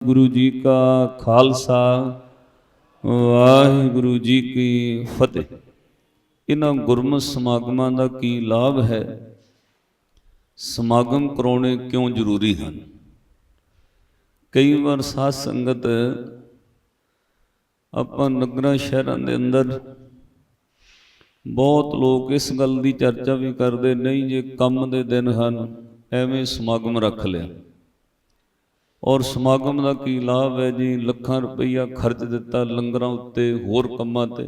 गुरु जी का खालसा वाहिगुरु जी की फतेह। इन्हां गुरमत समागमां दा की लाभ है, समागम कराने क्यों जरूरी हैं। कई बार साध संगत आपां नगरां शहरां दे अंदर बहुत लोग इस गल की चर्चा भी करते नहीं जे काम दे दिन हैं एवें समागम रख लिया और समागम का की लाभ है जी, लखां रुपया खर्च दिता लंगरां उत्ते होर कामां ते।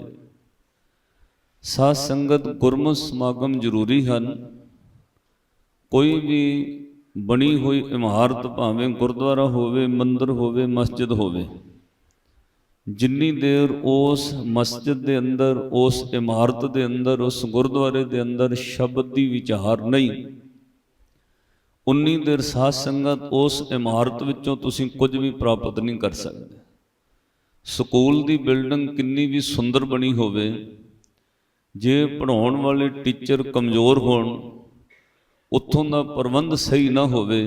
साध संगत गुरमत समागम जरूरी हैं। कोई भी बनी हुई इमारत भावें गुरुद्वारा होवे, मंदिर होवे, मस्जिद होवे, जिन्नी देर उस मस्जिद के अंदर, उस इमारत के अंदर, उस गुरुद्वारे के अंदर शब्द की विचार नहीं, उन्नी देर साध संगत उस इमारत विचों तुसीं कुछ भी प्राप्त नहीं कर सकते। स्कूल की बिल्डिंग किन्नी भी सुंदर बनी होवे, जे पढ़ाउण वाले टीचर कमज़ोर होण, उत्थों का प्रबंध सही ना होवे,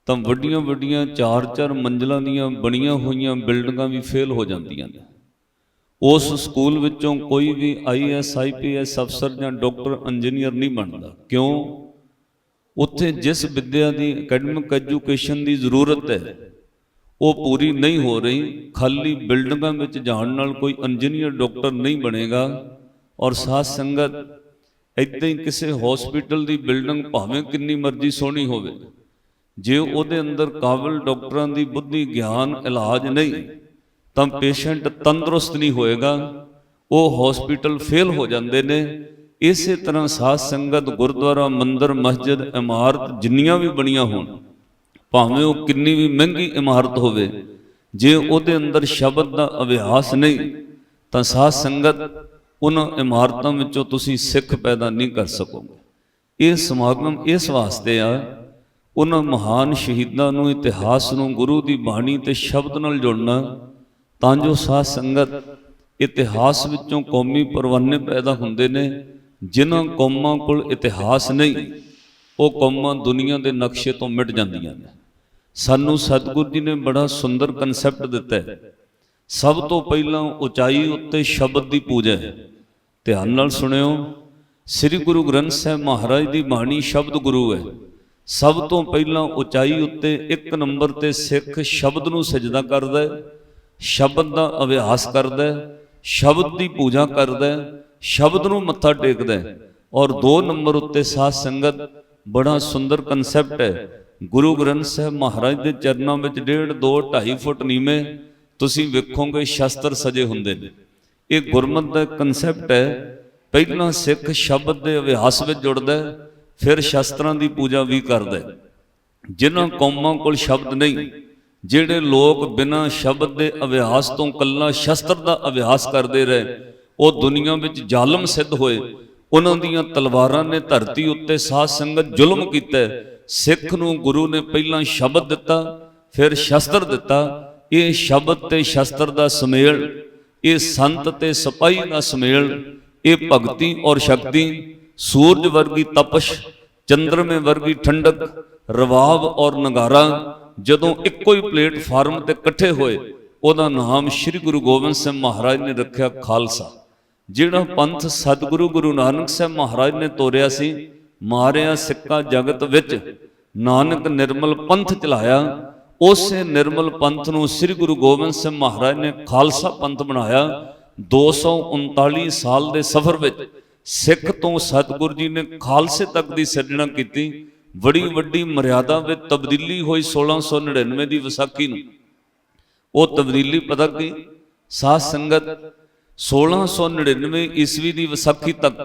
तां वड्डियां वड्डियां 4-4 मंजिलां दीयां बणियां होईयां बिल्डिंगां भी फेल हो जांदियां ने। उस स्कूल विचों कोई भी IAS IPS अफसर जां डॉक्टर इंजीनियर नहीं बनता। क्यों? उत्थे जिस विद्या की अकैडमिक एजुकेशन की जरूरत है वो पूरी नहीं हो रही। खाली बिल्डिंगां विच जाण नाल कोई इंजीनियर डॉक्टर नहीं बनेगा। और साध संगत इदां ही किसी हॉस्पिटल की बिल्डिंग भावें कितनी मर्जी सोहनी होवे, जे उहदे अंदर काबिल डॉक्टरां की बुद्धि ज्ञान इलाज नहीं तां पेशेंट तंदुरुस्त नहीं होएगा, वो हॉस्पिटल फेल हो जाते हैं। इस तरह साध संगत गुरुद्वारा, मंदिर, मस्जिद, इमारत जिन्नियां भी बनिया होण, भावें वो किन्नी भी महंगी इमारत होवे, जे उहदे अंदर शब्द का अभ्यास नहीं तां साध संगत उन्हां इमारतां विचों तुसीं सिख पैदा नहीं कर सकोगे। ये समागम इस वास्ते आ, उन्हां महान शहीदां नूं, इतिहास नूं, गुरु की बाणी ते शब्द नाल जुड़ना, तां जो साध संगत इतिहास विचों कौमी परवाने पैदा हुंदे ने। जिन्हां कौमां कोल इतिहास नहीं, वो कौमां दुनिया के नक्शे तो मिट जांदियां ने। सानू सतगुरु जी ने बड़ा सुंदर कंसैप्ट दिता है। सब तो पहला उचाई उत्ते शब्द की पूजा है। ध्यान नाल सुनियो, श्री गुरु ग्रंथ साहिब महाराज की बाणी शब्द गुरु है। सब तो पहला उचाई उत्ते एक नंबर ते सिख शब्द नूं सजदा करदा है, शब्द का अभ्यास करदा है, शब्द की पूजा करदा है, शब्द नूं मत्था टेकदा है। और 2 नंबर उत्ते साध संगत बड़ा सुंदर कंसैप्ट है। गुरु ग्रंथ साहिब महाराज के चरणों में 1.5, 2, 2.5 फुट नीवें तुसीं वेखोगे शस्त्र सजे हुंदे ने। ये गुरमत का कंसैप्ट है। पहला सिख शब्द के अभ्यास में जुड़दा है, फिर शस्त्रां की पूजा भी करदा है। जिन्हां कौमां कोल शब्द नहीं, जिहड़े लोग बिना शब्द के अभ्यास तो कल्ला शस्त्र का अभ्यास करते रहे, वो दुनिया में जालम सिद्ध होए। उन्हां दीयां तलवारां ने धरती उत्ते साध संगत जुल्म कीता। सिख नूं गुरु ने पहला शब्द दिता, फिर शस्त्र दिता। ये शब्द ते शस्त्र का सुमेल, ये संत ते सिपाही का सुमेल, ये भगती और शक्ति, सूरज वर्गी तपश, चंद्रमे वर्गी ठंडक, रवाब और नगारा जदों इक्को ही प्लेटफार्म ते इकट्ठे होए, उहदा नाम श्री गुरु गोबिंद सिंह महाराज ने रखा खालसा। जिहड़ा पंथ सतगुरु गुरु नानक साहब महाराज ने तोरिया सी, मारिया सिक्का जगत विच नानक निर्मल पंथ चलाया, उसे निर्मल पंथ नूं श्री गुरु गोबिंद सिंह महाराज ने खालसा पंथ बनाया। 239 साल के सफर विच सिख तो सतगुरु जी ने खालसे तक की सिरजना की। बड़ी वड्डी मर्यादा में तब्दीली हुई 1699 की विसाखी नूं। वो तब्दीली पता की साध संगत 1699 ईस्वी की विसाखी तक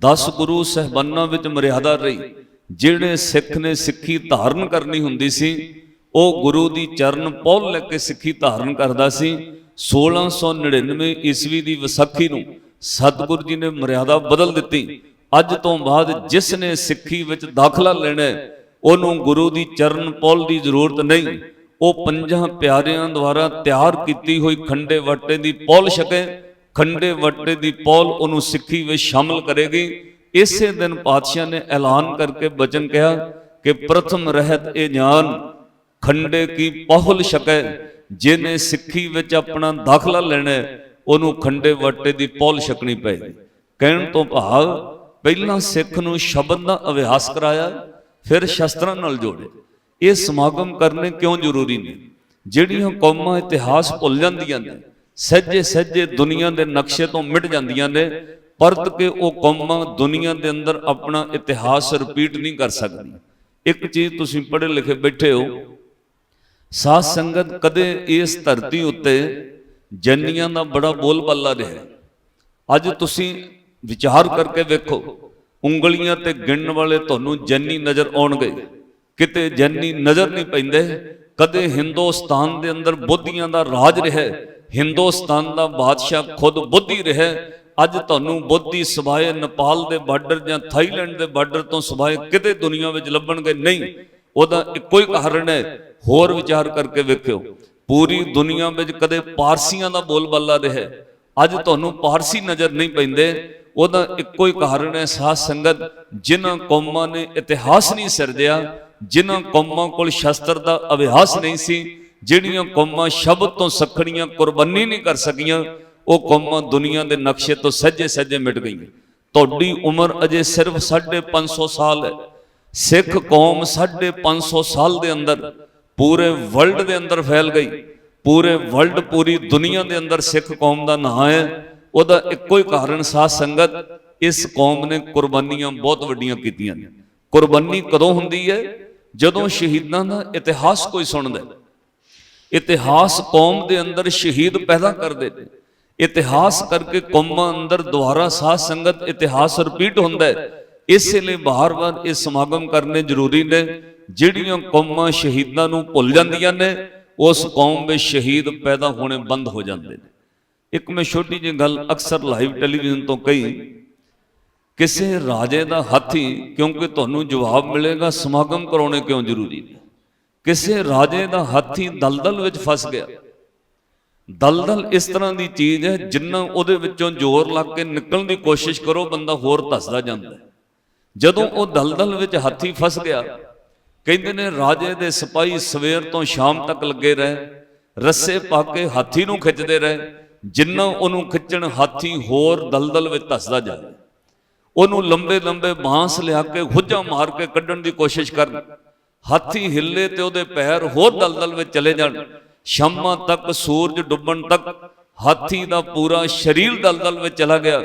10 गुरु साहबानां विच मर्यादा रही। जिहड़े सिख ने सिक्खी धारण करनी हुंदी सी, वो गुरु की चरण पौल लैके सिक्खी धारण करदा सी। 1699 ईस्वी की विसाखी नूं सतगुरु जी ने मर्यादा बदल दी। अज तो बाद जिसने सिक्खी विच दाखला लेना है, उन्होंने गुरु की चरण पौल की जरूरत नहीं। वो 5 प्यारियां द्वारा तैयार की हुई खंडे वट्टे की पौल छके, खंडे वट्टे की पौल उन्होंने सिक्खी में शामिल करेगी। इसे दिन पातशाह ने ऐलान करके बचन कहा कि प्रथम रहत ए ज्ञान खंडे की पहुल छकै, जिन्हें सिक्खी विच अपना दाखला लेना उन्होंने खंडे वाटे की पहुल छकनी पेगी। कहण तो भाव पहला सिख नूं शब्द का अभ्यास कराया, फिर शस्त्रां नाल जोड़े। ये समागम करने क्यों जरूरी ने? जिहड़ियां कौमां इतिहास भुल जांदियां ने, सहजे सहजे दुनिया के नक्शे तो मिट जांदियां ने, परत के वो कौमां दुनिया के अंदर अपना इतिहास रिपीट नहीं कर सकती। एक चीज तुसीं पढ़े लिखे बैठे हो, साध संगत कदे इस धरती उत्ते जन्नियां दा बड़ा बोलबाला रहा। अज तुसीं विचार करके वेखो, उंगलियां ते गिणन वाले तुहानूं जन्नी नज़र आउणगे, किते जन्नी नज़र नहीं पैंदे। कदे हिंदुस्तान के अंदर बोधियां दा राज रहा, हिंदुस्तान का बादशाह खुद बोधी रहा। अज तुहानूं बोधी सिवाए नेपाल के बार्डर या थाईलैंड के बार्डर तो सिवाए किते दुनिया में लभणगे नहीं। उहदा इक्को ही कारण है, होर विचार करके वेखियो, पूरी दुनिया में कदे पारसियां दा बोलबाला रहा, अज तुहानूं पारसी नज़र नहीं पैंदे। उहदा इक्को ही कारण है, साध संगत, जिन्हां कौमां ने इतिहास नहीं सिरजिया, जिन्हां कौमां कोल शस्त्र का अभ्यास नहीं सी, जिहड़ियां कौमां शब्द तो सखणियां कुर्बानी नहीं कर सकियां, वो कौमां दुनिया के नक्शे तो सहजे सहजे मिट गई। तुहाडी उम्र अजे सिर्फ 550 साल है। सिख कौम 550 साल के अंदर पूरे वर्ल्ड के अंदर फैल गई। पूरे वर्ल्ड, पूरी दुनिया के अंदर सिख कौम का नाम है। उहदा इक्को ही कारण, साध संगत, इस कौम ने कुर्बानियां बहुत वड्डियां कीतियां ने। कुर्बानी कदों हुंदी है? जदों शहीदां दा इतिहास कोई सुनदा। इतिहास कौम के अंदर शहीद पैदा करते हैं। इतिहास करके कौमां अंदर दोबारा, साध संगत, इतिहास रिपीट होंदा है। इसलिए बार बार ये समागम करने जरूरी ने। जिहड़ियां कौमां शहीदां नूं भुल जांदियां ने, उस कौम में शहीद पैदा होने बंद हो जाते हैं। एक मैं छोटी जी गल अक्सर लाइव टेलीविजन तो कही, किसी राजे का हाथी, क्योंकि तुहानूं जवाब मिलेगा समागम कराने क्यों जरूरी है। किसी राजे का हाथी दलदल विच फस गया। दलदल इस तरह की चीज़ है, जिन्ना उहदे विचों जोर लग के निकलने की कोशिश करो, बंदा होर धसदा जांदा है। जदों वो दलदल विच हाथी फस गया, कहते ने राजे दे सिपाही सवेर तो शाम तक लगे रहे, रस्से पा के हाथी नूं खिंचते रहे। जिन्ना उन्होंने खिंचण, हाथी होर दलदल विच धसदा जाए। उन्होंने लंबे लंबे बांस लिया के हुज्जा मार के कड्ढण की कोशिश कर, हाथी हिले तो उहदे पैर होर दलदल में चले जाण। शामां तक, सूरज डुब्बण तक हाथी का पूरा शरीर दलदल में चला गया,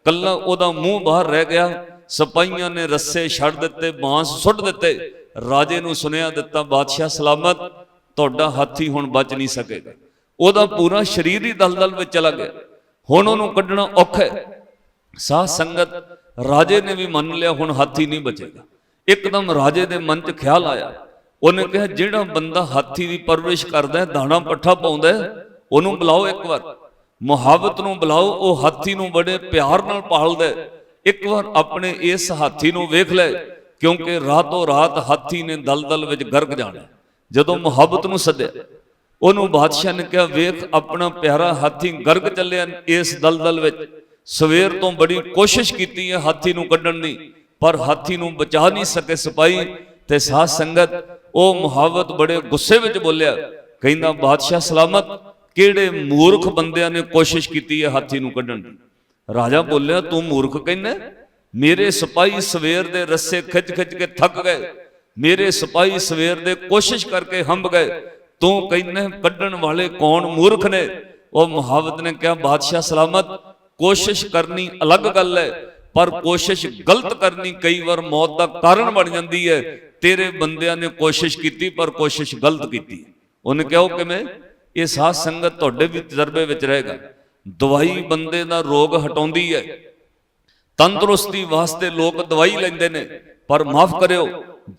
कल्ला उहदा मूँह बाहर रह गया। सिपाहियां ने रस्से छड़ दिते, बांस सुट दिते। राजे नूं सुनिया दिता, बादशाह सलामत, तुहाडा हाथी हुण बच नहीं सकेगा। उहदा पूरा शरीर ही दलदल में चला गया, हुण उहनूं कड्ढना औखा है। साध संगत, राजे ने भी मान लिया हुण हाथी नहीं बचेगा। एकदम राजे के मन च ख्याल आया, उन्हें कहा जिहड़ा बंदा हाथी की परवरिश करदा है, दाणा पट्ठा पाउंदा है, उहनूं बुलाओ, एक बार मुहावत नूं बुलाओ। वो हाथी नूं बड़े प्यार नाल पालदा है, एक बार अपने इस हाथी नूं वेख ले, क्योंकि रातों रात हाथी ने दलदल विच गर्क जाना। जदों मुहाबत नूं सद्दिया, उहनूं बादशाह ने कहा, वेख अपना प्यारा हाथी गर्क चलिया इस दलदल विच। सवेर तो बड़ी कोशिश की है हाथी नूं कड्ढण दी, पर हाथी नूं बचा नहीं सके सिपाही। ते साध संगत, वो मुहावत बड़े गुस्से विच बोलिया, कहंदा बादशाह सलामत, किहड़े मूर्ख बंदियां ने कोशिश की है हाथी नूं कड्ढण दी। राजा बोलिया, तू मूर्ख कहना? मेरे सिपाही सवेर दे रस्से खिच खिच के थक गए, मेरे सिपाही सवेर दे कोशिश करके हंब गए, तू कहना कड्ढण वाले कौन मूर्ख ने? वो मुहावत ने कहा, बादशाह सलामत, कोशिश करनी अलग गल है, पर कोशिश गलत करनी कई बार मौत का कारण बन जाती है। तेरे बंदियां ने कोशिश की, पर कोशिश गलत की। उन्हें कहो कि मैं ये साध संगत तुहाडे भी तजर्बे विच रहेगा। दवाई बंदे दा रोग हटाउंदी है, तंदुरुस्ती वास्ते लोग दवाई लैंदे ने, पर माफ करियो,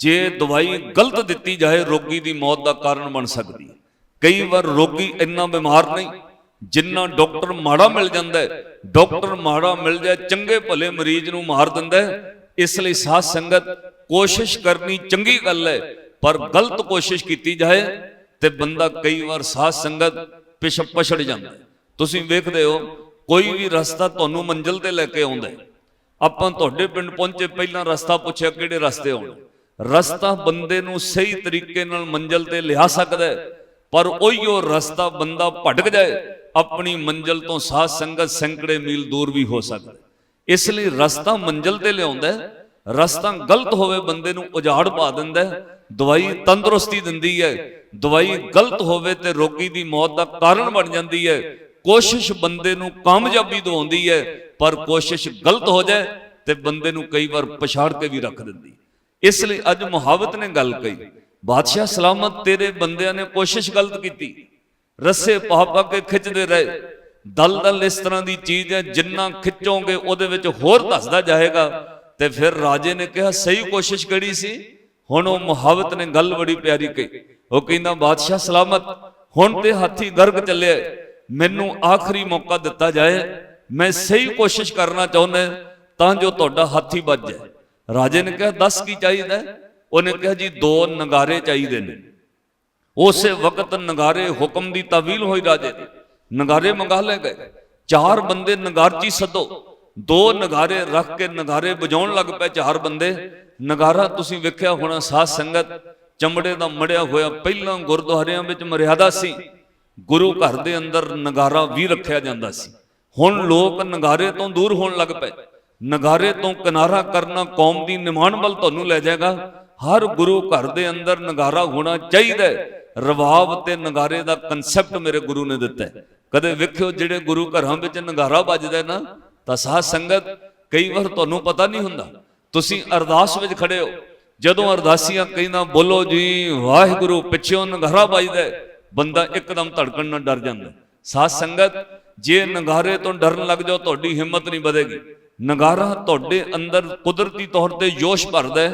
जे दवाई गलत दिती जाए रोगी की मौत का कारण बन सकती है। कई बार रोगी इन्ना बीमार नहीं जिन्ना डॉक्टर माड़ा मिल जाता है। डॉक्टर माड़ा मिल जाए चंगे भले मरीज नूं मार दिंदा है। इसलिए साध संगत, कोशिश करनी चंगी गल है, पर गलत कोशिश की जाए तो बंदा कई बार साध संगत पछड़ जाता है। तुसीं वेखदे हो, कोई भी रास्ता तुहानूं मंजिल ते लैके आउंदा है। आपां तुहाडे पिंड पहुंचे, पहला रास्ता पुछया किहड़े रास्ते आउणा, ਰਸਤਾ ਬੰਦੇ ਨੂੰ ਸਹੀ ਤਰੀਕੇ ਨਾਲ ਮੰਜ਼ਿਲ ਤੇ ਲਿਆ ਸਕਦਾ ਹੈ, ਪਰ ਉਹੀਓ ਰਸਤਾ ਬੰਦਾ ਭਟਕ ਜਾਏ ਆਪਣੀ ਮੰਜ਼ਿਲ ਤੋਂ ਸਾਧ ਸੰਗਤ ਸੈਂਕੜੇ ਮੀਲ ਦੂਰ ਵੀ ਹੋ ਸਕਦਾ। ਇਸ ਲਈ ਰਸਤਾ ਮੰਜ਼ਿਲ ਤੇ ਲਿਆਉਂਦਾ ਹੈ, ਰਸਤਾ ਗਲਤ ਹੋਵੇ ਬੰਦੇ ਨੂੰ ਉਜਾੜ ਪਾ ਦਿੰਦਾ ਹੈ। ਦਵਾਈ ਤੰਦਰੁਸਤੀ ਦਿੰਦੀ ਹੈ, ਦਵਾਈ ਗਲਤ ਹੋਵੇ ਤੇ ਰੋਗੀ ਦੀ ਮੌਤ ਦਾ ਕਾਰਨ ਬਣ ਜਾਂਦੀ ਹੈ। ਕੋਸ਼ਿਸ਼ ਬੰਦੇ ਨੂੰ ਕਾਮਯਾਬੀ ਦਿਵਾਉਂਦੀ ਹੈ, ਪਰ ਕੋਸ਼ਿਸ਼ ਗਲਤ ਹੋ ਜਾਏ ਤੇ ਬੰਦੇ ਨੂੰ ਕਈ ਵਾਰ ਪਛਾੜ ਕੇ ਵੀ ਰੱਖ ਦਿੰਦੀ। ਇਸ ਲਈ ਅੱਜ ਮੁਹਾਵਤ ਨੇ ਗੱਲ ਕਹੀ, ਬਾਦਸ਼ਾਹ ਸਲਾਮਤ ਤੇਰੇ ਬੰਦਿਆਂ ਨੇ ਕੋਸ਼ਿਸ਼ ਗਲਤ ਕੀਤੀ, ਰੱਸੇ ਪਾ ਪਾ ਕੇ ਖਿੱਚਦੇ ਰਹੇ। ਦਲਦਲ ਇਸ ਤਰ੍ਹਾਂ ਦੀ ਚੀਜ਼ ਹੈ, ਜਿੰਨਾ ਖਿੱਚੋਗੇ ਉਹਦੇ ਵਿੱਚ ਹੋਰ ਧੱਸਦਾ ਜਾਏਗਾ। ਤੇ ਫਿਰ ਰਾਜੇ ਨੇ ਕਿਹਾ ਸਹੀ ਕੋਸ਼ਿਸ਼ ਕਿਹੜੀ ਸੀ? ਹੁਣ ਉਹ ਮੁਹਾਵਤ ਨੇ ਗੱਲ ਬੜੀ ਪਿਆਰੀ ਕਹੀ। ਉਹ ਕਹਿੰਦਾ ਬਾਦਸ਼ਾਹ ਸਲਾਮਤ ਹੁਣ ਤੇ ਹਾਥੀ ਗਰਕ ਚੱਲਿਆ, ਮੈਨੂੰ ਆਖਰੀ ਮੌਕਾ ਦਿੱਤਾ ਜਾਏ, ਮੈਂ ਸਹੀ ਕੋਸ਼ਿਸ਼ ਕਰਨਾ ਚਾਹੁੰਦਾ ਤਾਂ ਜੋ ਤੁਹਾਡਾ ਹਾਥੀ ਵੱਜ ਜਾਏ। ਰਾਜੇ ਨੇ ਕਿਹਾ ਦੱਸ ਕੀ ਚਾਹੀਦਾ? ਉਹਨੇ ਕਿਹਾ ਜੀ 2 ਨਗਾਰੇ ਚਾਹੀਦੇ ਨੇ। ਉਸੇ ਵਕਤ ਨਗਾਰੇ ਹੁਕਮ ਦੀ ਤਾਵੀਲ ਹੋਈ ਰਾਜੇ ਦੀ, ਨਗਾਰੇ ਮੰਗਾ ਲੈ ਗਏ। 4 ਬੰਦੇ ਨਗਾਰਚੀ ਸੱਦੋ, 2 ਨਗਾਰੇ ਰੱਖ ਕੇ ਨਗਾਰੇ ਵਜਾਉਣ ਲੱਗ ਪਏ 4 ਬੰਦੇ। ਨਗਾਰਾ ਤੁਸੀਂ ਵੇਖਿਆ ਹੋਣਾ ਸਾਧ ਸੰਗਤ, ਚਮੜੇ ਦਾ ਮੜਿਆ ਹੋਇਆ। ਪਹਿਲਾਂ ਗੁਰਦੁਆਰਿਆਂ ਵਿੱਚ ਮਰਿਆਦਾ ਸੀ, ਗੁਰੂ ਘਰ ਦੇ ਅੰਦਰ ਨਗਾਰਾ ਵੀ ਰੱਖਿਆ ਜਾਂਦਾ ਸੀ। ਹੁਣ ਲੋਕ ਨਗਾਰੇ ਤੋਂ ਦੂਰ ਹੋਣ ਲੱਗ ਪਏ। ਨਗਾਰੇ ਤੋਂ ਕਿਨਾਰਾ ਕਰਨਾ ਕੌਮ ਦੀ ਨਿਮਾਣ ਵੱਲ ਤੁਹਾਨੂੰ ਲੈ ਜਾਏਗਾ। ਹਰ ਗੁਰੂ ਘਰ ਦੇ ਅੰਦਰ ਨਗਾਰਾ ਹੋਣਾ ਚਾਹੀਦਾ। ਰਵਾਬ ਤੇ ਨਗਾਰੇ ਦਾ ਕਨਸੈਪਟ ਮੇਰੇ ਗੁਰੂ ਨੇ ਦਿੱਤਾ। ਕਦੇ ਵੇਖਿਓ ਜਿਹੜੇ ਗੁਰੂ ਘਰਾਂ ਵਿੱਚ ਨਗਾਰਾ ਵੱਜਦਾ ਨਾ, ਤਾਂ ਸਾਧ ਸੰਗਤ ਕਈ ਵਾਰ ਤੁਹਾਨੂੰ ਪਤਾ ਨਹੀਂ ਹੁੰਦਾ। ਤੁਸੀਂ ਅਰਦਾਸ ਵਿੱਚ ਖੜੇ ਹੋ, ਜਦੋਂ ਅਰਦਾਸੀਆਂ ਕਹਿੰਦਾ ਬੋਲੋ ਜੀ ਵਾਹਿਗੁਰੂ, ਪਿੱਛੋਂ ਨਗਾਰਾ ਵੱਜਦਾ, ਬੰਦਾ ਇੱਕਦਮ ਧੜਕਣ ਨਾਲ ਡਰ ਜਾਂਦਾ। ਸਾਧ ਸੰਗਤ ਜੇ ਨਗਾਰੇ ਤੋਂ ਡਰਨ ਲੱਗ ਜਾਓ ਤੁਹਾਡੀ ਹਿੰਮਤ ਨਹੀਂ ਵਧੇਗੀ। ਨਗਾਰਾ ਤੁਹਾਡੇ ਅੰਦਰ ਕੁਦਰਤੀ ਤੌਰ ਤੇ ਜੋਸ਼ ਭਰਦਾ।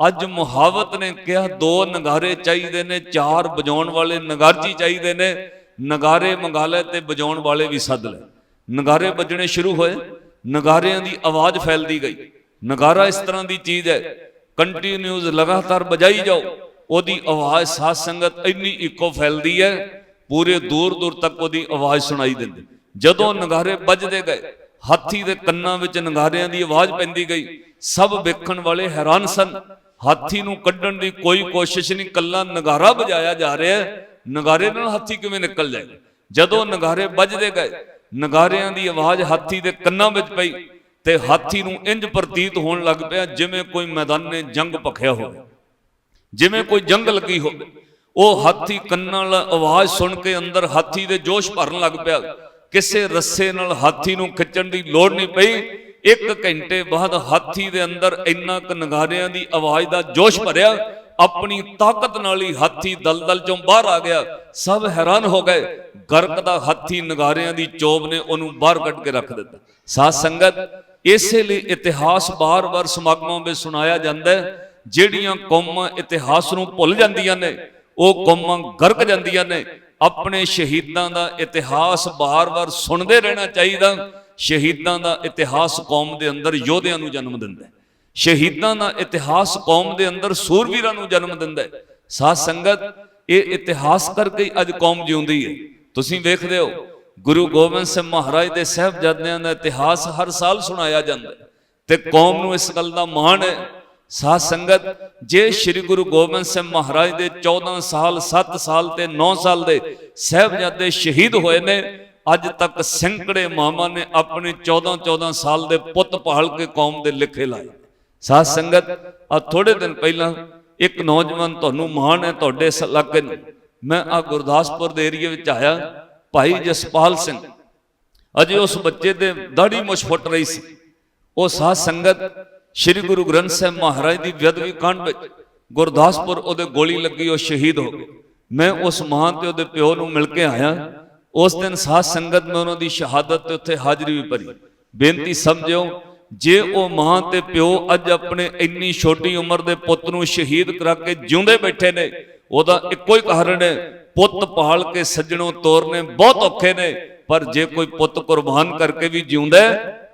ਅੱਜ ਮੁਹਾਵਤ ਨੇ ਕਿਹਾ 2 ਨਗਾਰੇ ਚਾਹੀਦੇ ਨੇ, 4 ਵਜਾਉਣ ਵਾਲੇ ਨਗਾਰਚੀ ਚਾਹੀਦੇ ਨੇ। ਨਗਾਰੇ ਮੰਗਾ ਲੈ ਤੇ ਵਜਾਉਣ ਵਾਲੇ ਵੀ ਸੱਦ ਲੈ। ਨਗਾਰੇ ਵੱਜਣੇ ਸ਼ੁਰੂ ਹੋਏ, ਨਗਾਰਿਆਂ ਦੀ ਆਵਾਜ਼ ਫੈਲਦੀ ਗਈ। ਨਗਾਰਾ ਇਸ ਤਰ੍ਹਾਂ ਦੀ ਚੀਜ਼ ਹੈ, ਕੰਟੀਨਿਊਸ ਲਗਾਤਾਰ ਵਜਾਈ ਜਾਓ, ਉਹਦੀ ਆਵਾਜ਼ ਸਾਧ ਸੰਗਤ ਇੰਨੀ ਇੱਕੋ ਫੈਲਦੀ ਹੈ, ਪੂਰੇ ਦੂਰ ਦੂਰ ਤੱਕ ਉਹਦੀ ਆਵਾਜ਼ ਸੁਣਾਈ ਦਿੰਦੀ। ਜਦੋਂ ਨਗਾਰੇ ਵੱਜਦੇ ਗਏ, ਹਾਥੀ ਦੇ ਕੰਨਾਂ ਵਿੱਚ ਨਗਾਰਿਆਂ ਦੀ ਆਵਾਜ਼ ਪੈਂਦੀ ਗਈ। ਸਭ ਵੇਖਣ ਵਾਲੇ ਹੈਰਾਨ ਸਨ। ਹਾਥੀ ਨੂੰ ਕੱਢਣ ਦੀ ਕੋਈ ਕੋਸ਼ਿਸ਼ ਨਹੀਂ, ਕੱਲਾ ਨਗਾਰਾ ਵਜਾਇਆ ਜਾ ਰਿਹਾ ਹੈ, ਨਗਾਰੇ ਨਾਲ ਹਾਥੀ ਕਿਵੇਂ ਨਿਕਲ ਜਾਏਗਾ? ਜਦੋਂ ਨਗਾਰੇ ਵੱਜਦੇ ਗਏ, ਨਗਾਰਿਆਂ ਦੀ ਆਵਾਜ਼ ਹਾਥੀ ਦੇ ਕੰਨਾਂ ਵਿੱਚ ਪਈ ਤੇ ਹਾਥੀ ਨੂੰ ਇੰਜ ਪ੍ਰਤੀਤ ਹੋਣ ਲੱਗ ਪਿਆ ਜਿਵੇਂ ਕੋਈ ਮੈਦਾਨੇ ਜੰਗ ਭਖਿਆ ਹੋਵੇ, ਜਿਵੇਂ ਕੋਈ ਜੰਗ ਲੱਗੀ ਹੋਵੇ। ਉਹ ਹਾਥੀ ਕੰਨਾਂ ਨਾਲ ਆਵਾਜ਼ ਸੁਣ ਕੇ ਅੰਦਰ ਹਾਥੀ ਦੇ ਜੋਸ਼ ਭਰਨ ਲੱਗ ਪਿਆ। ਕਿਸੇ ਰੱਸੇ ਨਾਲ ਹਾਥੀ ਨੂੰ ਖਿੱਚਣ ਦੀ ਲੋੜ ਨਹੀਂ ਪਈ। 1 ਘੰਟੇ ਬਾਅਦ ਹਾਥੀ ਦੇ ਅੰਦਰ ਇੰਨਾ ਕੁ ਨਗਾਰਿਆਂ ਦੀ ਆਵਾਜ਼ ਦਾ ਜੋਸ਼ ਭਰਿਆ, ਆਪਣੀ ਤਾਕਤ ਨਾਲ ਹੀ ਹਾਥੀ ਦਲਦਲ ਚੋਂ ਬਾਹਰ ਆ ਗਿਆ। ਸਭ ਹੈਰਾਨ ਹੋ ਗਏ। ਗਰਕ ਦਾ ਹਾਥੀ ਨਗਾਰਿਆਂ ਦੀ ਚੋਬ ਨੇ ਉਹਨੂੰ ਬਾਹਰ ਕੱਢ ਕੇ ਰੱਖ ਦਿੱਤਾ। ਸਾਧ ਸੰਗਤ ਇਸੇ ਲਈ ਇਤਿਹਾਸ ਬਾਰ-ਬਾਰ ਸਮਾਗਮਾਂ ਵਿੱਚ ਸੁਣਾਇਆ ਜਾਂਦਾ ਹੈ। ਜਿਹੜੀਆਂ ਕੌਮਾਂ ਇਤਿਹਾਸ ਨੂੰ ਭੁੱਲ ਜਾਂਦੀਆਂ ਨੇ, ਉਹ ਕੌਮਾਂ ਗਰਕ ਜਾਂਦੀਆਂ ਨੇ। ਆਪਣੇ ਸ਼ਹੀਦਾਂ ਦਾ ਇਤਿਹਾਸ ਬਾਰ-ਬਾਰ ਸੁਣਦੇ ਰਹਿਣਾ ਚਾਹੀਦਾ। ਸ਼ਹੀਦਾਂ ਦਾ ਇਤਿਹਾਸ ਕੌਮ ਦੇ ਅੰਦਰ ਯੋਧਿਆਂ ਨੂੰ ਜਨਮ ਦਿੰਦਾ ਹੈ। ਸ਼ਹੀਦਾਂ ਦਾ ਇਤਿਹਾਸ ਕੌਮ ਦੇ ਅੰਦਰ ਸੂਰਵੀਰਾਂ ਨੂੰ ਜਨਮ ਦਿੰਦਾ ਹੈ। ਸਾਧ ਸੰਗਤ ਇਹ ਇਤਿਹਾਸ ਕਰਕੇ ਅੱਜ ਕੌਮ ਜਿਉਂਦੀ ਹੈ। ਤੁਸੀਂ ਵੇਖਦੇ ਹੋ ਗੁਰੂ ਗੋਬਿੰਦ ਸਿੰਘ ਮਹਾਰਾਜ ਦੇ ਸਾਹਿਬਜ਼ਾਦਿਆਂ ਦਾ ਇਤਿਹਾਸ ਹਰ ਸਾਲ ਸੁਣਾਇਆ ਜਾਂਦਾ ਹੈ ਤੇ ਕੌਮ ਨੂੰ ਇਸ ਗੱਲ ਦਾ ਮਾਣ ਹੈ। ਸਾਧ ਸੰਗਤ ਜੇ ਸ੍ਰੀ ਗੁਰੂ ਗੋਬਿੰਦ ਸਿੰਘ ਮਹਾਰਾਜ ਦੇ 14 ਸਾਲ 7 ਸਾਲ ਤੇ 9 ਸਾਲ ਦੇ ਸਾਹਿਬਜ਼ਾਦੇ ਸ਼ਹੀਦ ਹੋਏ ਨੇ, ਅੱਜ ਤੱਕ ਸੈਂਕੜੇ ਮਾਵਾਂ ਨੇ ਆਪਣੇ 14 ਸਾਲ ਦੇ ਪੁੱਤ ਪਾਲ ਕੇ ਕੌਮ ਦੇ ਲਿਖੇ ਲਾਏ। ਸਾਧ ਸੰਗਤ ਆ ਥੋੜੇ ਦਿਨ ਪਹਿਲਾਂ ਇੱਕ ਨੌਜਵਾਨ, ਤੁਹਾਨੂੰ ਮਾਣ ਹੈ ਤੁਹਾਡੇ ਇਸ ਇਲਾਕੇ ਨੂੰ, ਮੈਂ ਆ ਗੁਰਦਾਸਪੁਰ ਦੇ ਏਰੀਏ ਵਿੱਚ ਆਇਆ, ਭਾਈ ਜਸਪਾਲ ਸਿੰਘ। ਅਜੇ ਉਸ ਬੱਚੇ ਦੇ ਦਾੜੀ ਮੁੱਛ ਫੁੱਟ ਰਹੀ ਸੀ। ਉਹ ਸਾਧ ਸੰਗਤ ਸ੍ਰੀ ਗੁਰੂ ਗ੍ਰੰਥ ਸਾਹਿਬ ਮਹਾਰਾਜ ਦੀ ਬੇਅਦਬੀ ਕਾਂਡ ਵਿੱਚ ਗੁਰਦਾਸਪੁਰ ਉਹਦੇ ਗੋਲੀ ਲੱਗੀ, ਉਹ ਸ਼ਹੀਦ ਹੋ ਗਏ। ਮੈਂ ਉਸ ਮਾਂ ਤੇ ਉਹਦੇ ਪਿਓ ਨੂੰ ਮਿਲ ਕੇ ਆਇਆ। ਉਸ ਦਿਨ ਸਾਧ ਸੰਗਤ ਮੈਂ ਉਹਨਾਂ ਦੀ ਸ਼ਹਾਦਤ ਤੇ ਉੱਥੇ ਹਾਜ਼ਰੀ ਵੀ ਭਰੀ। ਬੇਨਤੀ ਸਮਝਿਓ, ਜੇ ਉਹ ਮਾਂ ਤੇ ਪਿਓ ਅੱਜ ਆਪਣੇ ਇੰਨੀ ਛੋਟੀ ਉਮਰ ਦੇ ਪੁੱਤ ਨੂੰ ਸ਼ਹੀਦ ਕਰਾ ਕੇ ਜਿਉਂਦੇ ਬੈਠੇ ਨੇ, ਉਹਦਾ ਇੱਕੋ ਹੀ ਕਾਰਨ ਹੈ, ਪੁੱਤ ਪਾਲ ਕੇ ਸੱਜਣੋਂ ਤੋਰਨੇ ਬਹੁਤ ਔਖੇ ਨੇ, ਪਰ ਜੇ ਕੋਈ ਪੁੱਤ ਕੁਰਬਾਨ ਕਰਕੇ ਵੀ ਜਿਉਂਦਾ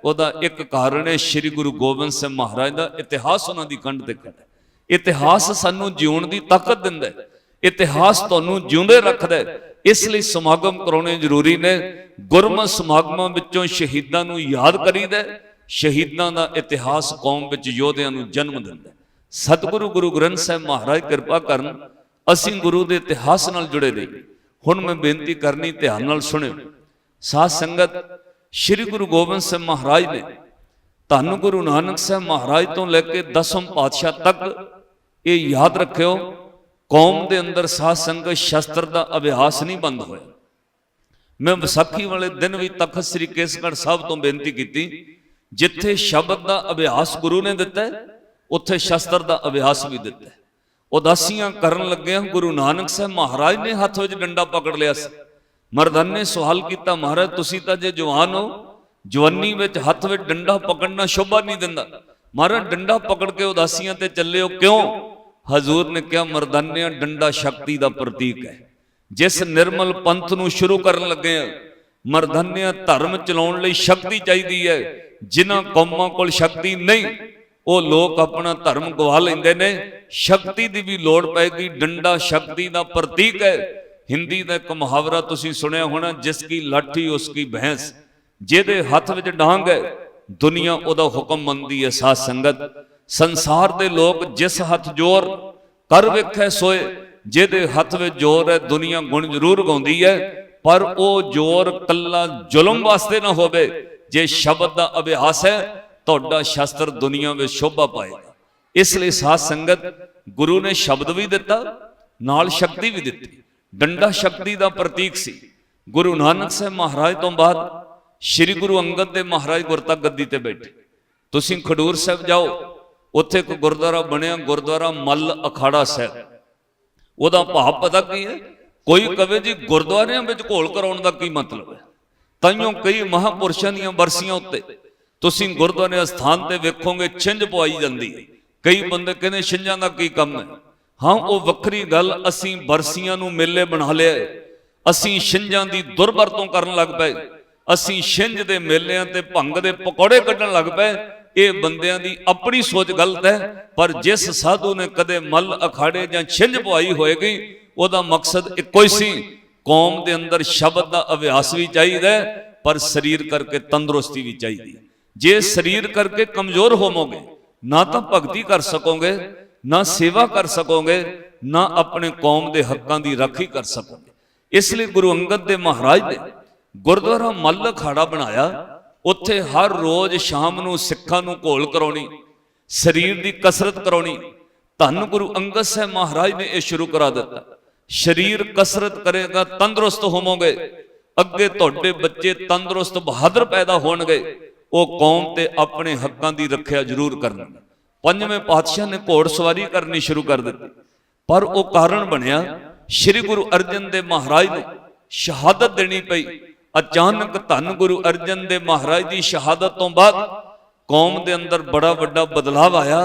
ਉਹਦਾ ਇੱਕ ਕਾਰਨ ਹੈ ਸ੍ਰੀ ਗੁਰੂ ਗੋਬਿੰਦ ਸਿੰਘ ਮਹਾਰਾਜ ਦਾ ਇਤਿਹਾਸ ਉਹਨਾਂ ਦੀ ਕੰਧ ਤੇ ਖੜਾ ਹੈ। ਇਤਿਹਾਸ ਸਾਨੂੰ ਜਿਉਣ ਦੀ ਤਾਕਤ ਦਿੰਦਾ ਹੈ, ਇਤਿਹਾਸ ਤੁਹਾਨੂੰ ਜਿਉਂਦੇ ਰੱਖਦਾ ਹੈ। ਇਸ ਲਈ ਸਮਾਗਮ ਕਰਾਉਣੇ ਜ਼ਰੂਰੀ ਨੇ। ਗੁਰਮਤਿ ਸਮਾਗਮਾਂ ਵਿੱਚੋਂ ਸ਼ਹੀਦਾਂ ਨੂੰ ਯਾਦ ਕਰੀਦਾ। ਸ਼ਹੀਦਾਂ ਦਾ ਇਤਿਹਾਸ ਕੌਮ ਵਿੱਚ ਯੋਧਿਆਂ ਨੂੰ ਜਨਮ ਦਿੰਦਾ। सतगुरु गुरु ग्रंथ साहिब महाराज कृपा करन असीं गुरु दे इतिहास नाल जुड़े रही। हुण मैं बेनती करनी, ध्यान नाल सुणिओ। साध संगत, श्री गुरु गोबिंद सिंह महाराज ने धन गुरु नानक साहब महाराज तो लैके 10वें पातशाह तक ये याद रखियो, कौम के अंदर साध संगत शस्त्र का अभ्यास नहीं बंद होया। मैं विसाखी वाले दिन भी तखत श्री केसगढ़ साहब तो बेनती की, जिथे शब्द का अभ्यास गुरु ने दिता है उत्थे शस्त्र का अभ्यास भी दिता है। उदासियां करन लगे गुरु नानक साहब महाराज ने हाथ में डंडा पकड़ लिया। मर्दान ने सवाल किया, महाराज तुसी तां जे जवान हो, जवानी विच हथ में डंडा पकड़ना शोभा नहीं दिंदा, महाराज डंडा पकड़ के उदासियां ते चले हो क्यों? हजूर ने कहा, मर्दानिया डंडा शक्ति का प्रतीक है। जिस निर्मल पंथ नूं शुरू करन लगे मर्दानिया धर्म चलाउण लई शक्ति चाहिदी है। जिन्हां कौमां कोल शक्ति नहीं वो लोग अपना धर्म गवा लेंदे ने, शक्ति की भी लोड़ पैगी। डंडा शक्ति का प्रतीक है। हिंदी का एक मुहावरा तुसीं सुनिया होना, जिसकी लाठी उसकी भैंस। जिहदे हथ विच डांग है दुनिया उहदा हुक्म मनदी है। साध संगत, संसार दे लोग जिस हथ जोर कर वेखै सोए, जिहदे हथ विच जोर है दुनिया गुण जरूर गाउंदी है, पर वो जोर कल्ला जुल्म वास्ते ना होवे। जे शब्द का अभ्यास है तुहाडा शस्त्र दुनिया में शोभा पाएगा। इसलिए साध संगत, गुरु ने शब्द भी दिता नाल शक्ति भी दी। डंडा शक्ति का प्रतीक सी। गुरु नानक साहब महाराज तो बाद श्री गुरु अंगद देव महाराज गुरता गद्दी ते बैठे। तुसीं खडूर साहब जाओ, उत्थे एक गुरुद्वारा बनिया, गुरुद्वारा मल अखाड़ा साहब। ਉਹਦਾ भाव पता की है? कोई कहे जी गुरुद्वारियां विच घोल कराउण दा की मतलब है? ताइयों कई महापुरुषां दीयां बरसियां उत्ते तुसीं गुरुद्वारे स्थान ते वेखोगे छिंज पवाई जांदी है। कई बंदे कहने छिंजां दा की काम है? हाँ, वो वक्री गल। असीं बरसियां नूं मेले बना लिया, असीं छिंजां दी दुरवरतों करन लग पए, असीं छिंज दे मेलिਆਂ ते भंग दे पकौड़े कड्ढण लग पए। ये बंदियां दी अपनी सोच गलत है। पर जिस साधु ने कदे मल अखाड़े जां छिंज पवाई होएगी, ਉਹਦਾ मकसद इक्को ही सी, कौम दे अंदर शब्द का अभ्यास भी चाहिए, पर शरीर करके तंदुरुस्ती भी चाहिए। जे शरीर करके कमजोर होवोगे ना तो भगती कर सकोगे, ना सेवा कर सकोगे, ना अपने कौम के हकों की राखी कर सकोगे। इसलिए गुरु अंगद देव महाराज ने गुरुद्वारा मल अखाड़ा बनाया। उत्थे हर रोज शाम नूं सिखां नूं घोल कराउणी, शरीर की कसरत कराउणी। धन गुरु अंगद साहब महाराज ने यह शुरू करा दिता। शरीर कसरत करेगा तंदुरुस्त होवोगे, अगे तुहाडे बच्चे तंदुरुस्त बहादुर पैदा होणगे, वो कौम ते अपने हकों की रखिया जरूर करनगे। पंजवें पातशाह ने घोड़सवारी करनी शुरू कर दी, पर वो कारण बनिया श्री गुरु अर्जन देव महाराज को शहादत देनी पई। अचानक धन गुरु अर्जन देव महाराज की शहादत तो बाद कौम के अंदर बड़ा वड्डा बदलाव आया।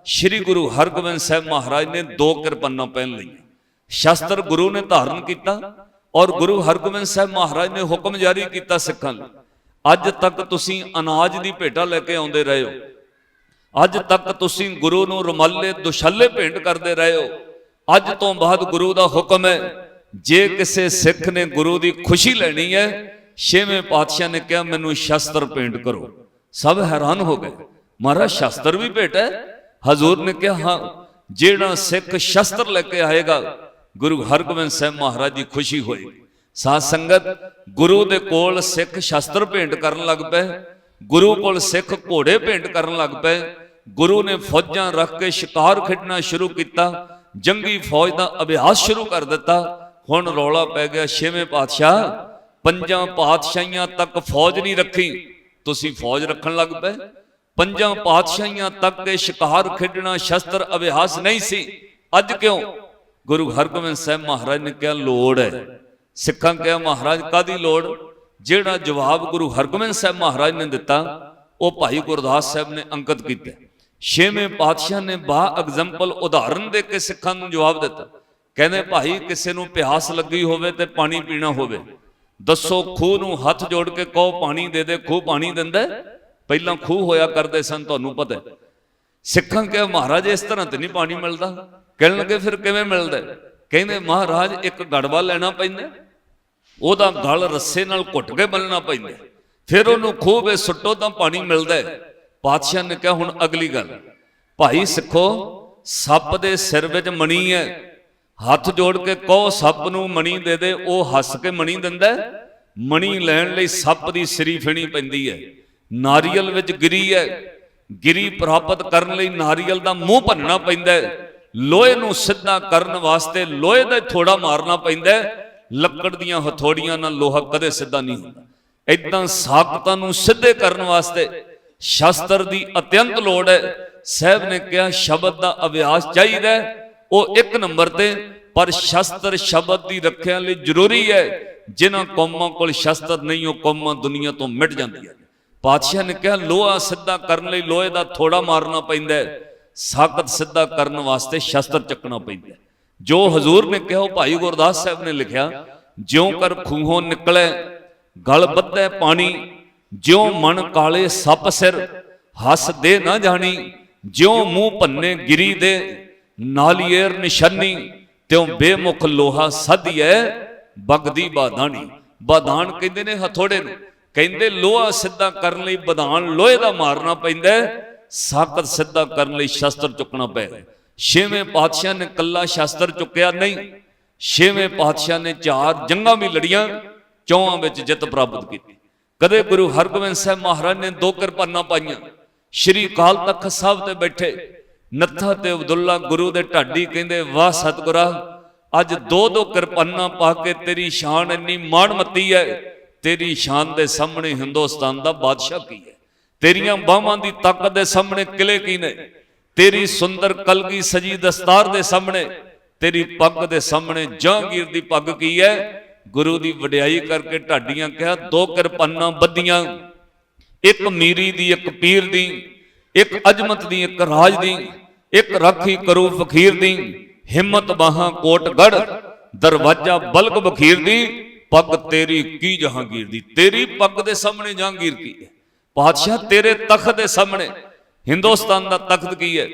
श्री गुरु हरगोबिंद साहब महाराज ने 2 किरपानां पहन लईआं। शस्त्र गुरु ने धारण किया और गुरु हरगोबिंद साहब महाराज ने हुक्म जारी किया सिखां लई, अज तक तुसीं अनाज की भेटा लैके आउंदे रहे हो, अज तक तुसीं गुरु नूं रुमाले दुशाले भेंट करते रहे हो। अज तो बाद गुरु का हुक्म है, जे किसी सिख ने गुरु की खुशी लेनी है, 6वें पातशाह ने कहा मैनू शस्त्र भेंट करो। सब हैरान हो गए, महाराज शस्त्र भी भेंट है? हजूर ने कहा हाँ, जेड़ा सिख शस्त्र लेके आएगा गुरु हरगोबिंद साहब महाराज की खुशी होएगी। साध संगत, गुरु दे कोल सिख शस्त्र भेंट करन लग पे, गुरु कोल सिख घोड़े भेंट करन लग पे। गुरु ने फौजां रख के शिकार खेडना शुरू किया, जंगी फौज का अभ्यास शुरू कर दिता। हुण रौला पै गया, 6वें पातशाह 5 पातशाहियां तक फौज नहीं रखी, तुसीं फौज रखन लग पे। 5 पातशाहियां तक के शिकार खेडना शस्त्र अभ्यास नहीं सी, अज क्यों? गुरु हरगोबिंद साहब महाराज ने कहा लोड़ है। सिखां कहा महाराज कादी लोड़? जेड़ा जवाब गुरु हरगोबिंद साहब महाराज ने दिता वो भाई गुरदास साहब ने अंकित किया। 6वें पातशाह ने बा एग्जाम्पल उदाहरण दे के सिखां नूं जवाब दिता। कहने भाई किसी नूं प्यास लगी होवे ते पानी पीना होवे, दसो खूह नूं हथ जोड़ के कहो पानी दे दे, खूह पानी दिंदा? पहला खूह होया करते सन, तुहानूं पता है। सिखां कहा महाराज इस तरह तो नहीं पानी मिलता। कहने लगे फिर किवें मिलदा? कहने महाराज एक गड़वा लेना पैंदा, ओहदा गल रस्से नाल घुट के बन्नना पैंदा, फिर उहनूं खूह विच सुट्टो तां पानी मिलदा है। पातशाह ने कहा हुण अगली गल, भाई सिखो ਸੱਪ ਦੇ ਸਿਰ ਵਿੱਚ ਮਣੀ ਹੈ, ਹੱਥ ਜੋੜ ਕੇ ਕਹੋ ਸੱਪ ਨੂੰ ਮਣੀ ਦੇ ਦੇ, ਉਹ ਹੱਸ ਕੇ ਮਣੀ ਦਿੰਦਾ। ਮਣੀ ਲੈਣ ਲਈ ਸੱਪ ਦੀ ਸਿਰੀ ਫਿਣੀ ਪੈਂਦੀ ਹੈ। ਨਾਰੀਅਲ ਵਿੱਚ ਗਿਰੀ ਹੈ, ਗਿਰੀ ਪ੍ਰਾਪਤ ਕਰਨ ਲਈ ਨਾਰੀਅਲ ਦਾ ਮੂੰਹ ਭੰਨਣਾ ਪੈਂਦਾ ਹੈ। ਲੋਹੇ ਨੂੰ ਸਿੱਧਾ ਕਰਨ ਵਾਸਤੇ ਲੋਹੇ ਦਾ ਥੋੜਾ ਮਾਰਨਾ ਪੈਂਦਾ ਹੈ। ਲੱਕੜ ਦੀਆਂ ਹਥੌੜੀਆਂ ਨਾਲ ਲੋਹਾ ਕਦੇ ਸਿੱਧਾ ਨਹੀਂ ਹੁੰਦਾ। ਇਦਾਂ ਸਾਖਤਾਂ ਨੂੰ ਸਿੱਧੇ ਕਰਨ ਵਾਸਤੇ ਸ਼ਸਤਰ ਦੀ ਅਤਿਅੰਤ ਲੋੜ ਹੈ। ਸਾਹਿਬ ਨੇ ਕਿਹਾ ਸ਼ਬਦ ਦਾ ਅਭਿਆਸ ਚਾਹੀਦਾ, ਉਹ ਇੱਕ ਨੰਬਰ ਤੇ, ਪਰ ਸ਼ਸਤਰ ਸ਼ਬਦ ਦੀ ਰੱਖਿਆ ਲਈ ਜ਼ਰੂਰੀ ਹੈ। ਜਿਨ੍ਹਾਂ ਕੌਮਾਂ ਕੋਲ ਸ਼ਸਤਰ ਨਹੀਂ, ਉਹ ਕੌਮਾਂ ਦੁਨੀਆ ਤੋਂ ਮਿਟ ਜਾਂਦੀਆਂ। ਪਾਤਸ਼ਾਹ ਨੇ ਕਿਹਾ ਲੋਹਾ ਸਿੱਧਾ ਕਰਨ ਲਈ ਲੋਹੇ ਦਾ ਥੋੜਾ ਮਾਰਨਾ ਪੈਂਦਾ ਹੈ, ਸਾਖਤ ਸਿੱਧਾ ਕਰਨ ਵਾਸਤੇ ਸ਼ਸਤਰ ਚੱਕਣਾ ਪੈਂਦਾ। ਜੋ ਹਜ਼ੂਰ ਨੇ ਕਿਹਾ ਉਹ ਭਾਈ ਗੁਰਦਾਸ ਸਾਹਿਬ ਨੇ ਲਿਖਿਆ, ਜਿਉਂ ਕਰ ਖੂਹੋਂ ਨਿਕਲੇ ਗਲ ਬੱਧੇ ਪਾਣੀ, ਜਿਉਂ ਮਨ ਕਾਲੇ ਸੱਪ ਸਿਰ ਹੱਸ ਦੇ ਨਾ ਜਾਣੀ, ਜਿਉਂ ਮੂੰਹ ਭੰਨੇ ਗਿਰੀ ਦੇ ਨਾਲੀਏਰ ਨਿਸ਼ਾਨੀ, ਤਿਉਂ ਬੇਮੁਖ ਲੋਹਾ ਸਧੀਐ ਬਗਦੀ ਬਾਧਾਣੀ। ਬਾਧਾਨ ਕਹਿੰਦੇ ਨੇ ਹਥੋੜੇ ਨੂੰ, ਕਹਿੰਦੇ ਲੋਹਾ ਸਿੱਧਾ ਕਰਨ ਲਈ ਬਾਧਾਨ ਲੋਹੇ ਦਾ ਮਾਰਨਾ ਪੈਂਦਾ, ਸਾਖਤ ਸਿੱਧਾ ਕਰਨ ਲਈ ਸ਼ਸਤਰ ਚੁੱਕਣਾ ਪੈਂਦਾ। ਛੇਵੇਂ ਪਾਤਸ਼ਾਹ ਨੇ ਕੱਲਾ ਸ਼ਸਤਰ ਚੁੱਕਿਆ ਨਹੀਂ, ਛੇਵੇਂ ਪਾਤਸ਼ਾਹ ਨੇ 4 ਜੰਗਾਂ ਵੀ ਲੜੀਆਂ, 4 ਵਿੱਚ ਜਿੱਤ ਪ੍ਰਾਪਤ ਕੀਤੀ। ਕਦੇ ਗੁਰੂ ਹਰਗੋਬਿੰਦ ਸਾਹਿਬ ਮਹਾਰਾਜ ਨੇ 2 ਕਿਰਪਾਨਾਂ ਪਾਈਆਂ, ਸ਼੍ਰੀ ਅਕਾਲ ਤਖਤ ਸਾਹਿਬ ਤੇ ਬੈਠੇ ਨੱਥਾ ਤੇ ਅਬਦੁੱਲਾ ਗੁਰੂ ਦੇ ਢਾਡੀ ਕਹਿੰਦੇ ਵਾਹ ਸਤਿਗੁਰਾ, ਅੱਜ 2-2 ਕਿਰਪਾਨਾਂ ਪਾ ਕੇ ਤੇਰੀ ਸ਼ਾਨ ਇੰਨੀ ਮਾਣਮੱਤੀ ਹੈ, ਤੇਰੀ ਸ਼ਾਨ ਦੇ ਸਾਹਮਣੇ ਹਿੰਦੁਸਤਾਨ ਦਾ ਬਾਦਸ਼ਾਹ ਕੀ ਹੈ, ਤੇਰੀਆਂ ਬਾਹਾਂ ਦੀ ਤਾਕਤ ਦੇ ਸਾਹਮਣੇ ਕਿਲੇ ਕੀ ਨੇ, ਤੇਰੀ ਸੁੰਦਰ ਕਲਗੀ ਸਜੀ ਦਸਤਾਰ ਦੇ ਸਾਹਮਣੇ, ਤੇਰੀ ਪੱਗ ਦੇ ਸਾਹਮਣੇ ਜਹਾਂਗੀਰ ਦੀ ਪੱਗ ਕੀ ਹੈ। ਗੁਰੂ ਦੀ ਵਡਿਆਈ ਕਰਕੇ ਢਾਡੀਆਂ ਕਿਹਾ 2 ਕਿਰਪਾਨਾਂ ਬੱਧੀਆਂ, ਇੱਕ ਮੀਰੀ ਦੀ, ਇੱਕ ਪੀਰ ਦੀ, ਇੱਕ ਅਜਮਤ ਦੀ, ਇੱਕ ਰਾਜ ਦੀ, ਇੱਕ ਰਾਖੀ ਕਰੂ ਫਕੀਰ ਦੀ, ਹਿੰਮਤ ਬਾਹਾਂ ਕੋਟਗੜ ਦਰਵਾਜ਼ਾ ਬਲਕ ਬਖੀਰ ਦੀ, ਪੱਗ ਤੇਰੀ ਕੀ ਜਹਾਂਗੀਰ ਦੀ। ਤੇਰੀ ਪੱਗ ਦੇ ਸਾਹਮਣੇ ਜਹਾਂਗੀਰ ਕੀ ਹੈ? ਪਾਤਸ਼ਾਹ ਤੇਰੇ ਤਖਤ ਦੇ ਸਾਹਮਣੇ ਹਿੰਦੁਸਤਾਨ ਦਾ ਤਖਤ ਕੀ ਹੈ?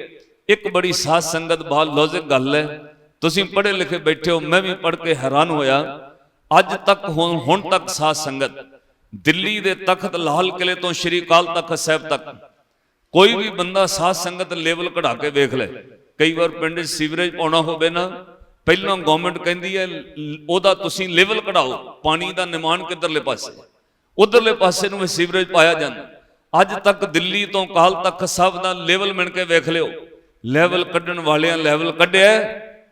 ਇੱਕ ਬੜੀ ਸਾਧ ਸੰਗਤ ਬਹੁਤ ਲੌਜਿਕ ਗੱਲ ਹੈ, ਤੁਸੀਂ ਪੜ੍ਹੇ ਲਿਖੇ ਬੈਠੇ ਹੋ, ਮੈਂ ਵੀ ਪੜ੍ਹ ਕੇ ਹੈਰਾਨ ਹੋਇਆ। ਅੱਜ ਤੱਕ ਹੁਣ ਤੱਕ ਸਾਧ ਸੰਗਤ ਦਿੱਲੀ ਦੇ ਤਖਤ ਲਾਲ ਕਿਲੇ ਤੋਂ ਸ਼੍ਰੀ ਅਕਾਲ ਤਖਤ ਸਾਹਿਬ ਤੱਕ ਕੋਈ ਵੀ ਬੰਦਾ ਸਾਧ ਸੰਗਤ ਲੈਵਲ ਕਢਾ ਕੇ ਵੇਖ ਲੈ। ਕਈ ਵਾਰ ਪਿੰਡ 'ਚ ਸੀਵਰੇਜ ਪਾਉਣਾ ਹੋਵੇ ਨਾ, ਪਹਿਲਾਂ ਗਵਰਨਮੈਂਟ ਕਹਿੰਦੀ ਹੈ ਉਹਦਾ ਤੁਸੀਂ ਲੈਵਲ ਕਢਾਓ, ਪਾਣੀ ਦਾ ਨਿਮਾਣ ਕਿੱਧਰਲੇ ਪਾਸੇ, ਉਧਰਲੇ ਪਾਸੇ ਨੂੰ ਸੀਵਰੇਜ ਪਾਇਆ ਜਾਂਦਾ। ਅੱਜ ਤੱਕ ਦਿੱਲੀ ਤੋਂ ਅਕਾਲ ਤਖਤ ਸਾਹਿਬ ਦਾ ਲੈਵਲ ਮਿਣ ਕੇ ਵੇਖ ਲਿਓ, ਲੈਵਲ ਕੱਢਣ ਵਾਲਿਆਂ ਲੈਵਲ ਕੱਢਿਆ,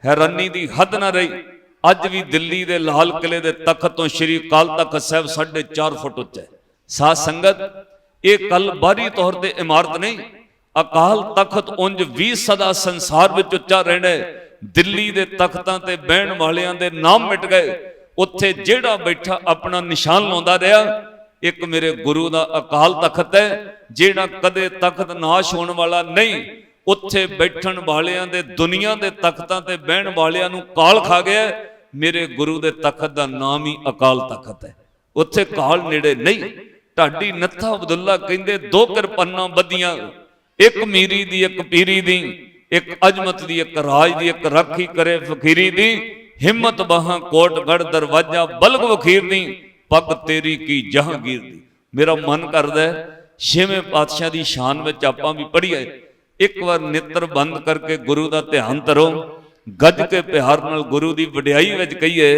ਹੈਰਾਨੀ ਦੀ ਹੱਦ ਨਾ ਰਹੀ। ਅੱਜ ਵੀ ਦਿੱਲੀ ਦੇ ਲਾਲ ਕਿਲੇ ਦੇ ਤਖਤ ਤੋਂ ਸ਼੍ਰੀ ਅਕਾਲ ਤਖਤ ਸਾਹਿਬ 4.5 ਫੁੱਟ ਉੱਚਾ ਹੈ। ਸਾਧ ਸੰਗਤ ਇਹ ਕੱਲ ਬਾਹਰੀ ਤੌਰ ਤੇ ਇਮਾਰਤ ਨਹੀਂ, ਅਕਾਲ ਤਖਤ ਉਂਝ ਵੀ ਸਦਾ ਸੰਸਾਰ ਵਿੱਚ ਉੱਚਾ ਰਹਿਣਾ ਹੈ। ਦਿੱਲੀ ਦੇ ਤਖਤਾਂ ਤੇ ਬਹਿਣ ਵਾਲਿਆਂ ਦੇ ਨਾਮ ਮਿਟ ਗਏ, ਉੱਥੇ ਜਿਹੜਾ ਬੈਠਾ ਆਪਣਾ ਨਿਸ਼ਾਨ ਲਾਉਂਦਾ ਰਿਹਾ। ਇੱਕ ਮੇਰੇ ਗੁਰੂ ਦਾ ਅਕਾਲ ਤਖਤ ਹੈ ਜਿਹੜਾ ਕਦੇ ਤਖਤ ਨਾਸ਼ ਹੋਣ ਵਾਲਾ ਨਹੀਂ, ਉੱਥੇ ਬੈਠਣ ਵਾਲਿਆਂ ਦੇ ਦੁਨੀਆ ਦੇ ਤਖਤਾਂ ਤੇ ਬਹਿਣ ਵਾਲਿਆਂ ਨੂੰ ਕਾਲ ਖਾ ਗਿਆ। ਮੇਰੇ ਗੁਰੂ ਦੇ ਤਖਤ ਦਾ ਨਾਮ ਹੀ ਅਕਾਲ ਤਖਤ ਹੈ, ਉੱਥੇ ਕਾਲ ਨੇੜੇ ਨਹੀਂ। ਢਾਡੀ ਨੱਥਾ ਅਬਦੁੱਲਾ ਕਹਿੰਦੇ 2 ਕਿਰਪਾਨਾਂ ਬੱਧੀਆਂ, ਇੱਕ ਮੀਰੀ ਦੀ, ਇੱਕ ਪੀਰੀ ਦੀ, ਇੱਕ ਅਜਮਤ ਦੀ, ਇੱਕ ਰਾਜ ਦੀ, ਇੱਕ ਰਾਖੀ ਕਰੇ ਫਕੀਰੀ ਦੀ, ਹਿੰਮਤ ਬਾਹਾਂ ਕੋਟਗੜ ਦਰਵਾਜ਼ਾ ਬਲਗ ਵਖੀਰ ਦੀ, ਪੱਗ ਤੇਰੀ ਕੀ ਜਹਾਂਗੀਰ ਦੀ। ਮੇਰਾ ਮਨ ਕਰਦਾ 6ਵੇਂ ਪਾਤਸ਼ਾਹ ਦੀ ਸ਼ਾਨ ਵਿੱਚ ਆਪਾਂ ਵੀ ਪੜ੍ਹੀਏ। ਇੱਕ ਵਾਰ ਨੇਤਰ ਬੰਦ ਕਰਕੇ ਗੁਰੂ ਦਾ ਧਿਆਨ ਧਰੋ, ਗੱਜ ਕੇ ਪਿਆਰ ਨਾਲ ਗੁਰੂ ਦੀ ਵਡਿਆਈ ਵਿੱਚ ਕਹੀਏ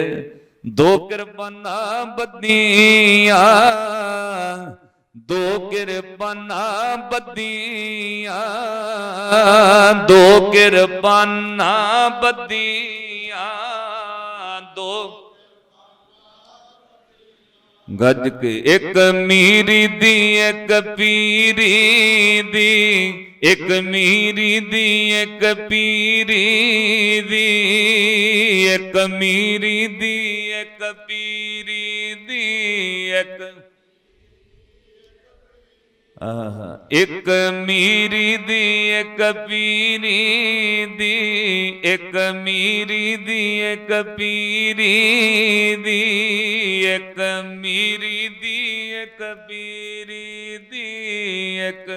2 ਕਿਰਪਾਨਾਂ ਬੱਧੀਆਂ, 2 ਕਿਰਪਾਨਾਂ ਬੱਧੀਆਂ, 2 ਕਿਰਪਾਨਾਂ ਬੱਧੀਆਂ, 2 ਗੱਜ ਕੇ, ਇੱਕ ਮੀਰੀ ਦੀ, ਇੱਕ ਪੀਰੀ ਦੀ, ਇੱਕ ਮੀਰੀ ਦੀ, ਇੱਕ ਪੀਰੀ ਦੀ, ਇੱਕ ਮੀਰੀ ਦੀ, ਇੱਕ ਪੀਰੀ ਦੀ, ਇੱਕ ਮੀਰੀ ਦੀ, ਇੱਕ ਪੀਰੀ ਦੀ, ਇੱਕ ਮੀਰੀ ਦੀ, ਇੱਕ ਪੀਰੀ ਦੀ, ਇੱਕ ਮੀਰੀ ਦੀ, ਇੱਕ ਪੀਰੀ ਦੀ, ਇੱਕ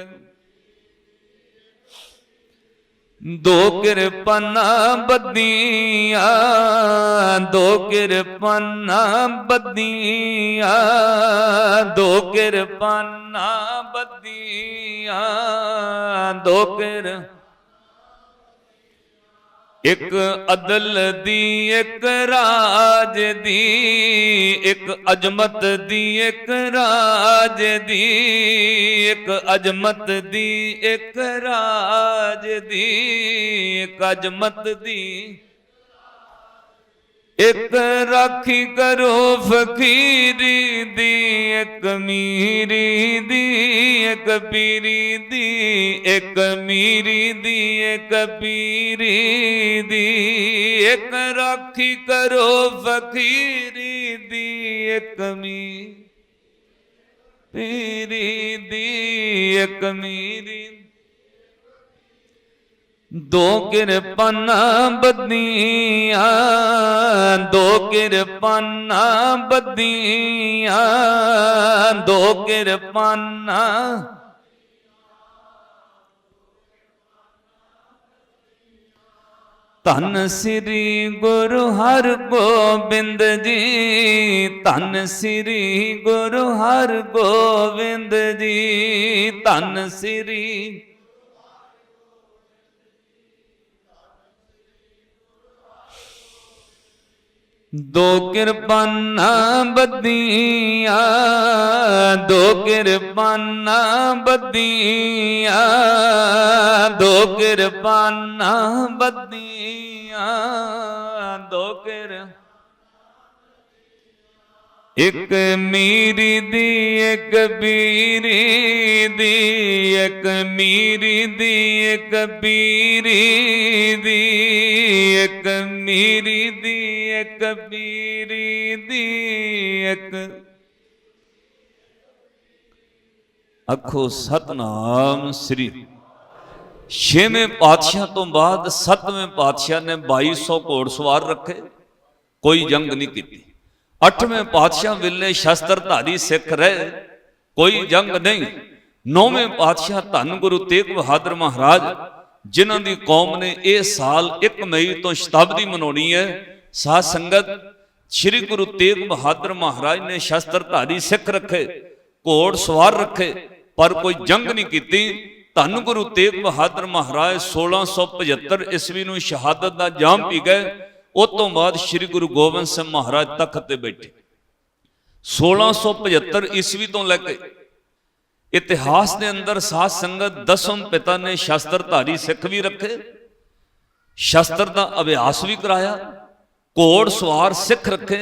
2 ਕਿਰਪਾਨਾਂ ਬੱਧੀਆਂ, 2 ਕਿਰਪਾਨਾਂ ਬੱਧੀਆਂ, 2 ਕਿਰਪਾਨਾਂ ਬੱਧੀਆਂ, 2 ਕਿਰ ਇੱਕ ਅਦਲ ਦੀ ਇੱਕ ਰਾਜ ਦੀ, ਇੱਕ ਅਜ਼ਮਤ ਦੀ ਇੱਕ ਰਾਜ ਦੀ, ਇੱਕ ਅਜ਼ਮਤ ਦੀ ਇੱਕ ਰਾਜ ਦੀ, ਇੱਕ ਅਜ਼ਮਤ ਦੀ ਇੱਕ ਰਾਖੀ ਕਰੋ ਫਕੀਰੀ ਦੀ, ਇੱਕ ਮੀਰੀ ਦੀ ਇੱਕ ਪੀਰੀ ਦੀ, ਇੱਕ ਮੀਰੀ ਦੀ ਇੱਕ ਪੀਰੀ ਦੀ, ਇੱਕ ਰਾਖੀ ਕਰੋ ਫਕੀਰੀ ਦੀ, ਇੱਕ ਪੀਰੀ ਦੀ ਇੱਕ ਮੀਰੀ। ਦੋ ਕਿਰਪਾਨਾਂ ਬੱਧੀਆਂ, ਦੋ ਕਿਰਪਾਨਾਂ ਬੱਧੀਆਂ, ਦੋ ਕਿਰਪਾਨਾਂ ਧੰਨ ਸ੍ਰੀ ਗੁਰੂ ਹਰਗੋਬਿੰਦ ਜੀ, ਧੰਨ ਸ੍ਰੀ ਗੁਰੂ ਹਰਗੋਬਿੰਦ ਜੀ, ਧੰਨ ਸ੍ਰੀ ਦੋ ਕਿਰਪਾਨਾਂ ਬੱਧੀਆਂ, ਦੋ ਕਿਰਪਾਨਾਂ ਬੱਧੀਆਂ, ਦੋ ਕਿਰਪਾਨਾਂ ਬੱਧੀਆਂ, ਦੋ ਇੱਕ ਮੀਰੀ ਦੀ ਇੱਕ ਪੀਰੀ ਦੀ, ਇੱਕ ਮੀਰੀ ਦੀ ਇੱਕ ਪੀਰੀ ਦੀ, ਇੱਕ ਮੀਰੀ ਦੀ ਇੱਕ ਪੀਰੀ ਦੀ, ਇੱਕ ਆਖੋ ਸਤਨਾਮ ਸ੍ਰੀ। ਛੇਵੇਂ ਪਾਤਸ਼ਾਹ ਤੋਂ ਬਾਅਦ ਸੱਤਵੇਂ ਪਾਤਸ਼ਾਹ ਨੇ 2200 ਘੋੜਸਵਾਰ ਰੱਖੇ, ਕੋਈ ਜੰਗ ਨਹੀਂ ਕੀਤੀ। ਅੱਠਵੇਂ ਪਾਤਸ਼ਾਹ ਵੇਲੇ ਸ਼ਸਤਰਧਾਰੀ ਸਿੱਖ ਰਹੇ, ਕੋਈ ਜੰਗ ਨਹੀਂ। ਨੌਵੇਂ ਪਾਤਸ਼ਾਹ ਧੰਨ ਗੁਰੂ ਤੇਗ ਬਹਾਦਰ ਮਹਾਰਾਜ, ਜਿਨ੍ਹਾਂ ਦੀ ਕੌਮ ਨੇ ਇਹ ਸਾਲ 1 ਮਈ ਤੋਂ ਸ਼ਤਾਬਦੀ ਮਨਾਉਣੀ ਹੈ, ਸਾਧ ਸੰਗਤ ਸ੍ਰੀ ਗੁਰੂ ਤੇਗ ਬਹਾਦਰ ਮਹਾਰਾਜ ਨੇ ਸ਼ਸਤਰਧਾਰੀ ਸਿੱਖ ਰੱਖੇ, ਘੋੜ ਸਵਾਰ ਰੱਖੇ, ਪਰ ਕੋਈ ਜੰਗ ਨਹੀਂ ਕੀਤੀ। ਧੰਨ ਗੁਰੂ ਤੇਗ ਬਹਾਦਰ ਮਹਾਰਾਜ 1675 ਈਸਵੀ ਨੂੰ ਸ਼ਹਾਦਤ ਦਾ ਜਾਮ ਪੀ ਗਏ। ਉਸ ਤੋਂ ਬਾਅਦ ਸ੍ਰੀ ਗੁਰੂ ਗੋਬਿੰਦ ਸਿੰਘ ਮਹਾਰਾਜ ਤਖਤ ਤੇ ਬੈਠੇ। 1675 ਈਸਵੀ ਤੋਂ ਲੈ ਕੇ ਇਤਿਹਾਸ ਦੇ ਅੰਦਰ ਸਾਧ ਸੰਗਤ ਦਸਮ ਪਿਤਾ ਨੇ ਸ਼ਸਤਰਧਾਰੀ ਸਿੱਖ ਵੀ ਰੱਖੇ, ਸ਼ਸਤਰ ਦਾ ਅਭਿਆਸ ਵੀ ਕਰਾਇਆ, ਘੋੜ ਸਵਾਰ ਸਿੱਖ ਰੱਖੇ,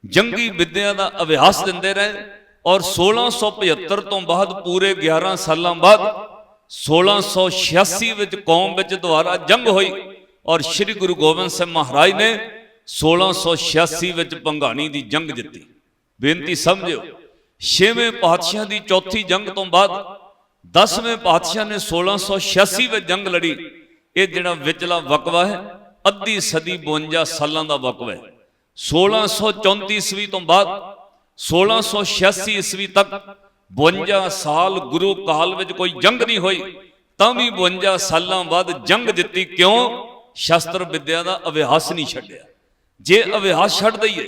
ਜੰਗੀ ਵਿਦਿਆ ਦਾ ਅਭਿਆਸ ਦਿੰਦੇ ਰਹੇ। ਔਰ 1675 ਤੋਂ ਬਾਅਦ ਪੂਰੇ 11 ਸਾਲਾਂ ਬਾਅਦ 1686 ਵਿੱਚ ਕੌਮ ਵਿੱਚ ਦੁਬਾਰਾ ਜੰਗ ਹੋਈ ਔਰ ਸ੍ਰੀ ਗੁਰੂ ਗੋਬਿੰਦ ਸਿੰਘ ਮਹਾਰਾਜ ਨੇ 1686 ਵਿੱਚ ਭੰਗਾਣੀ ਦੀ ਜੰਗ ਜਿੱਤੀ। ਬੇਨਤੀ ਸਮਝਿਓ, ਛੇਵੇਂ ਪਾਤਸ਼ਾਹ ਦੀ ਚੌਥੀ ਜੰਗ ਤੋਂ ਬਾਅਦ 10ਵੇਂ ਪਾਤਸ਼ਾਹ ਨੇ 1686 ਵਿੱਚ ਜੰਗ ਲੜੀ। ਇਹ ਜਿਹੜਾ ਵਿਚਲਾ ਵਕਵਾ ਹੈ ਅੱਧੀ ਸਦੀ 52 ਸਾਲਾਂ ਦਾ ਵਕਵਾ ਹੈ। 1634 ਈਸਵੀ ਤੋਂ ਬਾਅਦ 1686 ਈਸਵੀ ਤੱਕ 52 ਸਾਲ ਗੁਰੂ ਕਾਲ ਵਿੱਚ ਕੋਈ ਜੰਗ ਨਹੀਂ ਹੋਈ, ਤਾਂ ਵੀ 52 ਸਾਲਾਂ ਬਾਅਦ ਜੰਗ ਜਿੱਤੀ। ਕਿਉਂ? ਸ਼ਸਤਰ ਵਿਦਿਆ ਦਾ ਅਭਿਆਸ ਨਹੀਂ ਛੱਡਿਆ। ਜੇ ਅਭਿਆਸ ਛੱਡ ਦਈਏ,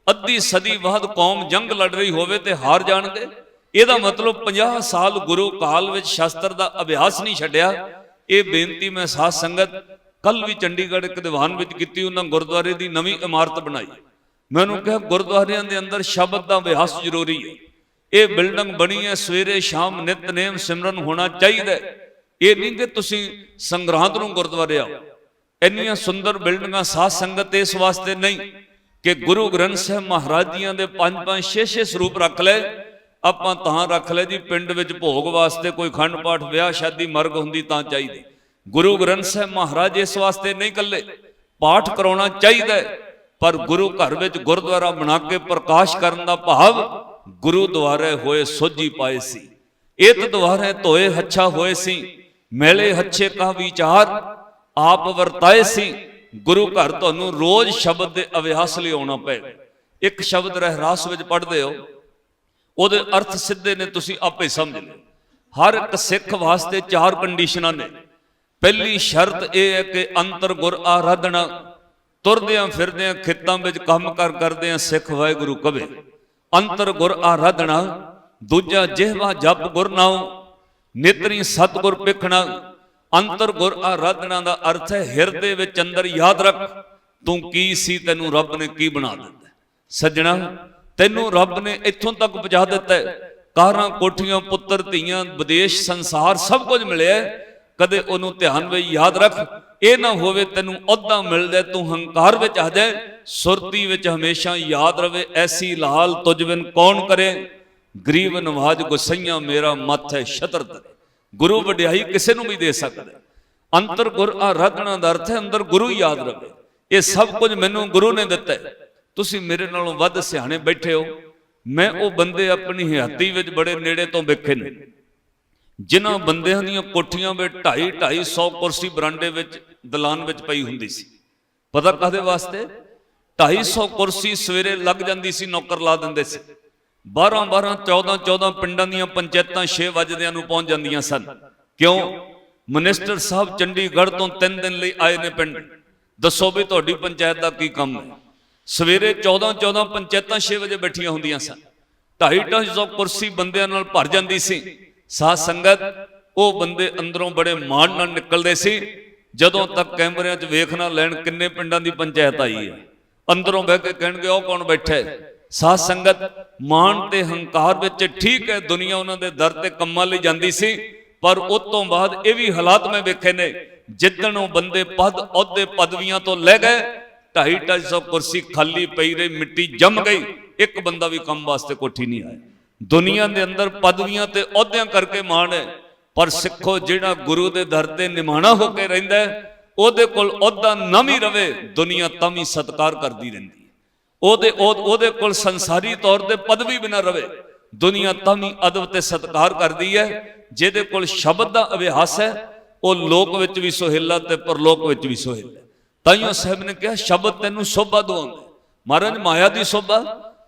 ਅੱਧੀ ਸਦੀ ਬਾਅਦ ਕੌਮ ਜੰਗ ਲੜ ਰਹੀ ਹੋਵੇ ਤੇ ਹਾਰ ਜਾਣਗੇ। ਇਹਦਾ ਮਤਲਬ 50 ਸਾਲ ਗੁਰੂ ਕਾਲ ਵਿੱਚ ਸ਼ਸਤਰ ਦਾ ਅਭਿਆਸ ਨਹੀਂ ਛੱਡਿਆ। ਇਹ ਬੇਨਤੀ ਮੈਂ ਸਾਧ ਸੰਗਤ ਕੱਲ ਵੀ ਚੰਡੀਗੜ੍ਹ ਇੱਕ ਦੀਵਾਨ ਵਿੱਚ ਕੀਤੀ। ਉਹਨਾਂ ਗੁਰਦੁਆਰੇ ਦੀ ਨਵੀਂ ਇਮਾਰਤ ਬਣਾਈ। ਮੈਨੂੰ ਕਿਹਾ ਗੁਰਦੁਆਰਿਆਂ ਦੇ ਅੰਦਰ ਸ਼ਬਦ ਦਾ ਅਭਿਆਸ ਜ਼ਰੂਰੀ ਹੈ। ਇਹ ਬਿਲਡਿੰਗ ਬਣੀ ਹੈ, ਸਵੇਰੇ ਸ਼ਾਮ ਨਿਤਨੇਮ ਸਿਮਰਨ ਹੋਣਾ ਚਾਹੀਦਾ। ਇਹ ਨਹੀਂ ਕਿ ਤੁਸੀਂ ਸੰਗਰਾਂਦ ਨੂੰ ਗੁਰਦੁਆਰੇ ਆਓ। ਇੰਨੀਆਂ ਸੁੰਦਰ ਬਿਲਡਿੰਗਾਂ ਸਾਧ ਸੰਗਤ ਇਸ ਵਾਸਤੇ ਨਹੀਂ ਕਿ ਗੁਰੂ ਗ੍ਰੰਥ ਸਾਹਿਬ ਮਹਾਰਾਜ ਜੀਆਂ ਦੇ 5-5 6-6 ਸਰੂਪ ਰੱਖ ਲਏ। ਆਪਾਂ ਤਾਂ ਰੱਖ ਲਏ ਜੀ ਪਿੰਡ ਵਿੱਚ ਭੋਗ ਵਾਸਤੇ ਕੋਈ ਖੰਡ ਪਾਠ, ਵਿਆਹ ਸ਼ਾਦੀ, ਮਰਗ ਹੁੰਦੀ ਤਾਂ ਚਾਹੀਦੀ। ਗੁਰੂ ਗ੍ਰੰਥ ਸਾਹਿਬ ਮਹਾਰਾਜ ਇਸ ਵਾਸਤੇ ਨਹੀਂ ਇਕੱਲੇ ਪਾਠ ਕਰਾਉਣਾ ਚਾਹੀਦਾ, ਪਰ ਗੁਰੂ ਘਰ ਵਿੱਚ ਗੁਰਦੁਆਰਾ ਬਣਾ ਕੇ ਪ੍ਰਕਾਸ਼ ਕਰਨ ਦਾ ਭਾਵ ਗੁਰੂ ਦੁਆਰੇ ਹੋਏ ਸੋਝੀ ਪਾਏ ਸੀ। ਇਤ ਦੁਆਰੇ ਧੋਏ ਹੱਛਾ ਹੋਏ ਸੀ, ਮੇਲੇ ਹੱਛੇ ਕਾ ਵਿਚਾਰ ਆਪ ਵਰਤਾਏ ਸੀ। ਗੁਰੂ ਘਰ ਤੁਹਾਨੂੰ ਰੋਜ਼ ਸ਼ਬਦ ਦੇ ਅਭਿਆਸ ਲਈ ਆਉਣਾ ਪਏ। ਇੱਕ ਸ਼ਬਦ ਰਹਿਰਾਸ ਵਿੱਚ ਪੜ੍ਹਦੇ ਹੋ, ਉਹਦੇ ਅਰਥ ਸਿੱਧੇ ਨੇ, ਤੁਸੀਂ ਆਪੇ ਸਮਝ ਲਓ। ਹਰ ਇੱਕ ਸਿੱਖ ਵਾਸਤੇ 4 ਕੰਡੀਸ਼ਨਾਂ ਨੇ। ਪਹਿਲੀ ਸ਼ਰਤ ਇਹ ਹੈ ਕਿ ਅੰਤਰ ਗੁਰ ਆਰਾਧਨਾ, ਤੁਰਦਿਆਂ ਫਿਰਦਿਆਂ ਖੇਤਾਂ ਵਿੱਚ ਕੰਮ ਕਰਦਿਆਂ ਸਿੱਖ ਵਾਹਿਗੁਰੂ ਕਵੇ, ਅੰਤਰ ਗੁਰ ਆਰਾਧਨਾ। ਦੂਜਾ, ਜਿਹਵਾ ਜਪ ਗੁਰ ਨਾਉ, ਨੇਤਰੀ ਸਤਿਗੁਰ ਪਿਖਣਾ। ਅੰਤਰ ਗੁਰ ਆਰਾਧਨਾ ਦਾ ਅਰਥ ਹੈ ਹਿਰਦੇ ਵਿੱਚ ਅੰਦਰ ਯਾਦ ਰੱਖ ਤੂੰ ਕੀ ਸੀ, ਤੈਨੂੰ ਰੱਬ ਨੇ ਕੀ ਬਣਾ ਦਿੱਤਾ। ਸੱਜਣਾ, ਤੈਨੂੰ ਰੱਬ ਨੇ ਇੱਥੋਂ ਤੱਕ ਪਹੁੰਚਾ ਦਿੱਤਾ ਹੈ, ਕਾਰਾਂ ਕੋਠੀਆਂ ਪੁੱਤਰ ਧੀਆਂ ਵਿਦੇਸ਼ ਸੰਸਾਰ ਸਭ ਕੁਝ ਮਿਲਿਆ, ਕਦੇ ਉਹਨੂੰ ਧਿਆਨ ਵਿੱਚ ਯਾਦ ਰੱਖ। ਇਹ ਨਾ ਹੋਵੇ ਤੈਨੂੰ ਅਹੁਦਾ ਮਿਲ ਜਾਏ ਤੂੰ ਹੰਕਾਰ ਵਿੱਚ ਆ ਜਾਏ। ਸੁਰਤੀ ਵਿੱਚ ਹਮੇਸ਼ਾ ਯਾਦ ਰਵੇ ਐਸੀ ਲਾਲ ਤੁਝ ਬਿਨ ਕੌਣ ਕਰੇ, ਗਰੀਬ ਨਵਾਜ ਗੁਸਈਆਂ ਮੇਰਾ ਮੱਥ ਹੈ ਛਤਰ ਤਰੇ। ਗੁਰੂ ਵਡਿਆਈ ਕਿਸੇ ਨੂੰ ਵੀ ਦੇ ਸਕਦਾ। ਅੰਤਰ ਗੁਰ ਆਰਾਧਨਾ ਦਾ ਅਰਥ ਹੈ ਅੰਦਰ ਗੁਰੂ ਯਾਦ ਰਵੇ। ਇਹ ਸਭ ਕੁਝ ਮੈਨੂੰ ਗੁਰੂ ਨੇ ਦਿੱਤਾ ਹੈ। ਤੁਸੀਂ ਮੇਰੇ ਨਾਲੋਂ ਵੱਧ ਸਿਆਣੇ ਬੈਠੇ ਹੋ। ਮੈਂ ਉਹ ਬੰਦੇ ਆਪਣੀ ਹਯਾਤੀ ਵਿੱਚ ਬੜੇ ਨੇੜੇ ਤੋਂ ਵੇਖੇ ਨੇ ਜਿਨ੍ਹਾਂ ਬੰਦਿਆਂ ਦੀਆਂ ਕੋਠੀਆਂ ਵਿੱਚ 250-250 ਕੁਰਸੀ ਬਰਾਂਡੇ ਵਿੱਚ ਦਲਾਨ ਵਿੱਚ ਪਈ ਹੁੰਦੀ ਸੀ। ਪਤਾ ਕਾਹਦੇ ਵਾਸਤੇ? 250 ਕੁਰਸੀ ਸਵੇਰੇ ਲੱਗ ਜਾਂਦੀ ਸੀ, ਨੌਕਰ ਲਾ ਦਿੰਦੇ ਸੀ। 12-12 14-14 ਪਿੰਡਾਂ ਦੀਆਂ ਪੰਚਾਇਤਾਂ 6 ਵਜਦਿਆਂ ਨੂੰ ਪਹੁੰਚ ਜਾਂਦੀਆਂ ਸਨ। ਕਿਉਂ? ਮਿਨਿਸਟਰ ਸਾਹਿਬ ਚੰਡੀਗੜ੍ਹ ਤੋਂ 3 ਦਿਨ ਲਈ ਆਏ ਨੇ ਪਿੰਡ। ਦੱਸੋ ਵੀ ਤੁਹਾਡੀ ਪੰਚਾਇਤ ਦਾ ਕੀ ਕੰਮ ਹੈ? ਸਵੇਰੇ 14-14 ਪੰਚਾਇਤਾਂ 6 ਵਜੇ ਬੈਠੀਆਂ ਹੁੰਦੀਆਂ ਸਨ। 250-250 ਕੁਰਸੀ ਬੰਦਿਆਂ ਨਾਲ ਭਰ ਜਾਂਦੀ ਸੀ। ਸਾਧ ਸੰਗਤ, ਉਹ ਬੰਦੇ ਅੰਦਰੋਂ ਬੜੇ ਮਾਣ ਨਾਲ ਨਿਕਲਦੇ ਸੀ। ਜਦੋਂ ਤੱਕ ਕੈਮਰਿਆਂ 'ਚ ਵੇਖ ਨਾ ਲੈਣ ਕਿੰਨੇ ਪਿੰਡਾਂ ਦੀ ਪੰਚਾਇਤ ਆਈ ਹੈ, ਅੰਦਰੋਂ ਬਹਿ ਕੇ ਕਹਿਣਗੇ ਉਹ ਕੌਣ ਬੈਠਾ ਹੈ। ਸਾਧ ਸੰਗਤ, ਮਾਣ ਤੇ ਹੰਕਾਰ ਵਿੱਚ ਠੀਕ ਹੈ ਦੁਨੀਆ ਉਹਨਾਂ ਦੇ ਦਰ ਤੇ ਕੰਮਾਂ ਲਈ ਜਾਂਦੀ ਸੀ, ਪਰ ਉਸ ਤੋਂ ਬਾਅਦ ਇਹ ਵੀ ਹਾਲਾਤ ਮੈਂ ਵੇਖੇ ਨੇ ਜਿੱਦਣ ਉਹ ਬੰਦੇ ਪਦ ਅਹੁਦੇ ਪਦਵੀਆਂ ਤੋਂ ਲੈ ਗਏ, 250-250 ਕੁਰਸੀ ਖਾਲੀ ਪਈ ਰਹੀ, ਮਿੱਟੀ ਜੰਮ ਗਈ, ਇੱਕ ਬੰਦਾ ਵੀ ਕੰਮ ਵਾਸਤੇ ਕੋਠੀ ਨਹੀਂ ਆਇਆ। ਦੁਨੀਆ ਦੇ ਅੰਦਰ ਪਦਵੀਆਂ ਤੇ ਅਹੁਦਿਆਂ ਕਰਕੇ ਮਾਣ ਹੈ, ਪਰ ਸਿੱਖੋ ਜਿਹੜਾ ਗੁਰੂ ਦੇ ਦਰ ਤੇ ਨਿਮਾਣਾ ਹੋ ਕੇ ਰਹਿੰਦਾ ਉਹਦੇ ਕੋਲ ਅਹੁਦਾ ਨਾ ਵੀ ਰਵੇ, ਦੁਨੀਆ ਤਾਂ ਵੀ ਸਤਿਕਾਰ ਕਰਦੀ ਰਹਿੰਦੀ ਹੈ। ਉਹਦੇ ਕੋਲ ਸੰਸਾਰੀ ਤੌਰ ਤੇ ਪਦਵੀ ਵੀ ਨਾ ਰਵੇ, ਦੁਨੀਆ ਤਾਂ ਵੀ ਅਦਬ ਤੇ ਸਤਿਕਾਰ ਕਰਦੀ ਹੈ। ਜਿਹਦੇ ਕੋਲ ਸ਼ਬਦ ਦਾ ਅਭਿਆਸ ਹੈ ਉਹ ਲੋਕ ਵਿੱਚ ਵੀ ਸੁਹੇਲਾ ਤੇ ਪਰਲੋਕ ਵਿੱਚ ਵੀ ਸੁਹੇਲਾ। ਤਾਈਓ ਸਾਹਿਬ ਨੇ ਕਿਹਾ ਸ਼ਬਦ ਤੈਨੂੰ ਸ਼ੋਭਾ ਦਵਾਉਂਦਾ। ਮਹਾਰਾਜ ਮਾਇਆ ਦੀ ਸ਼ੋਭਾ,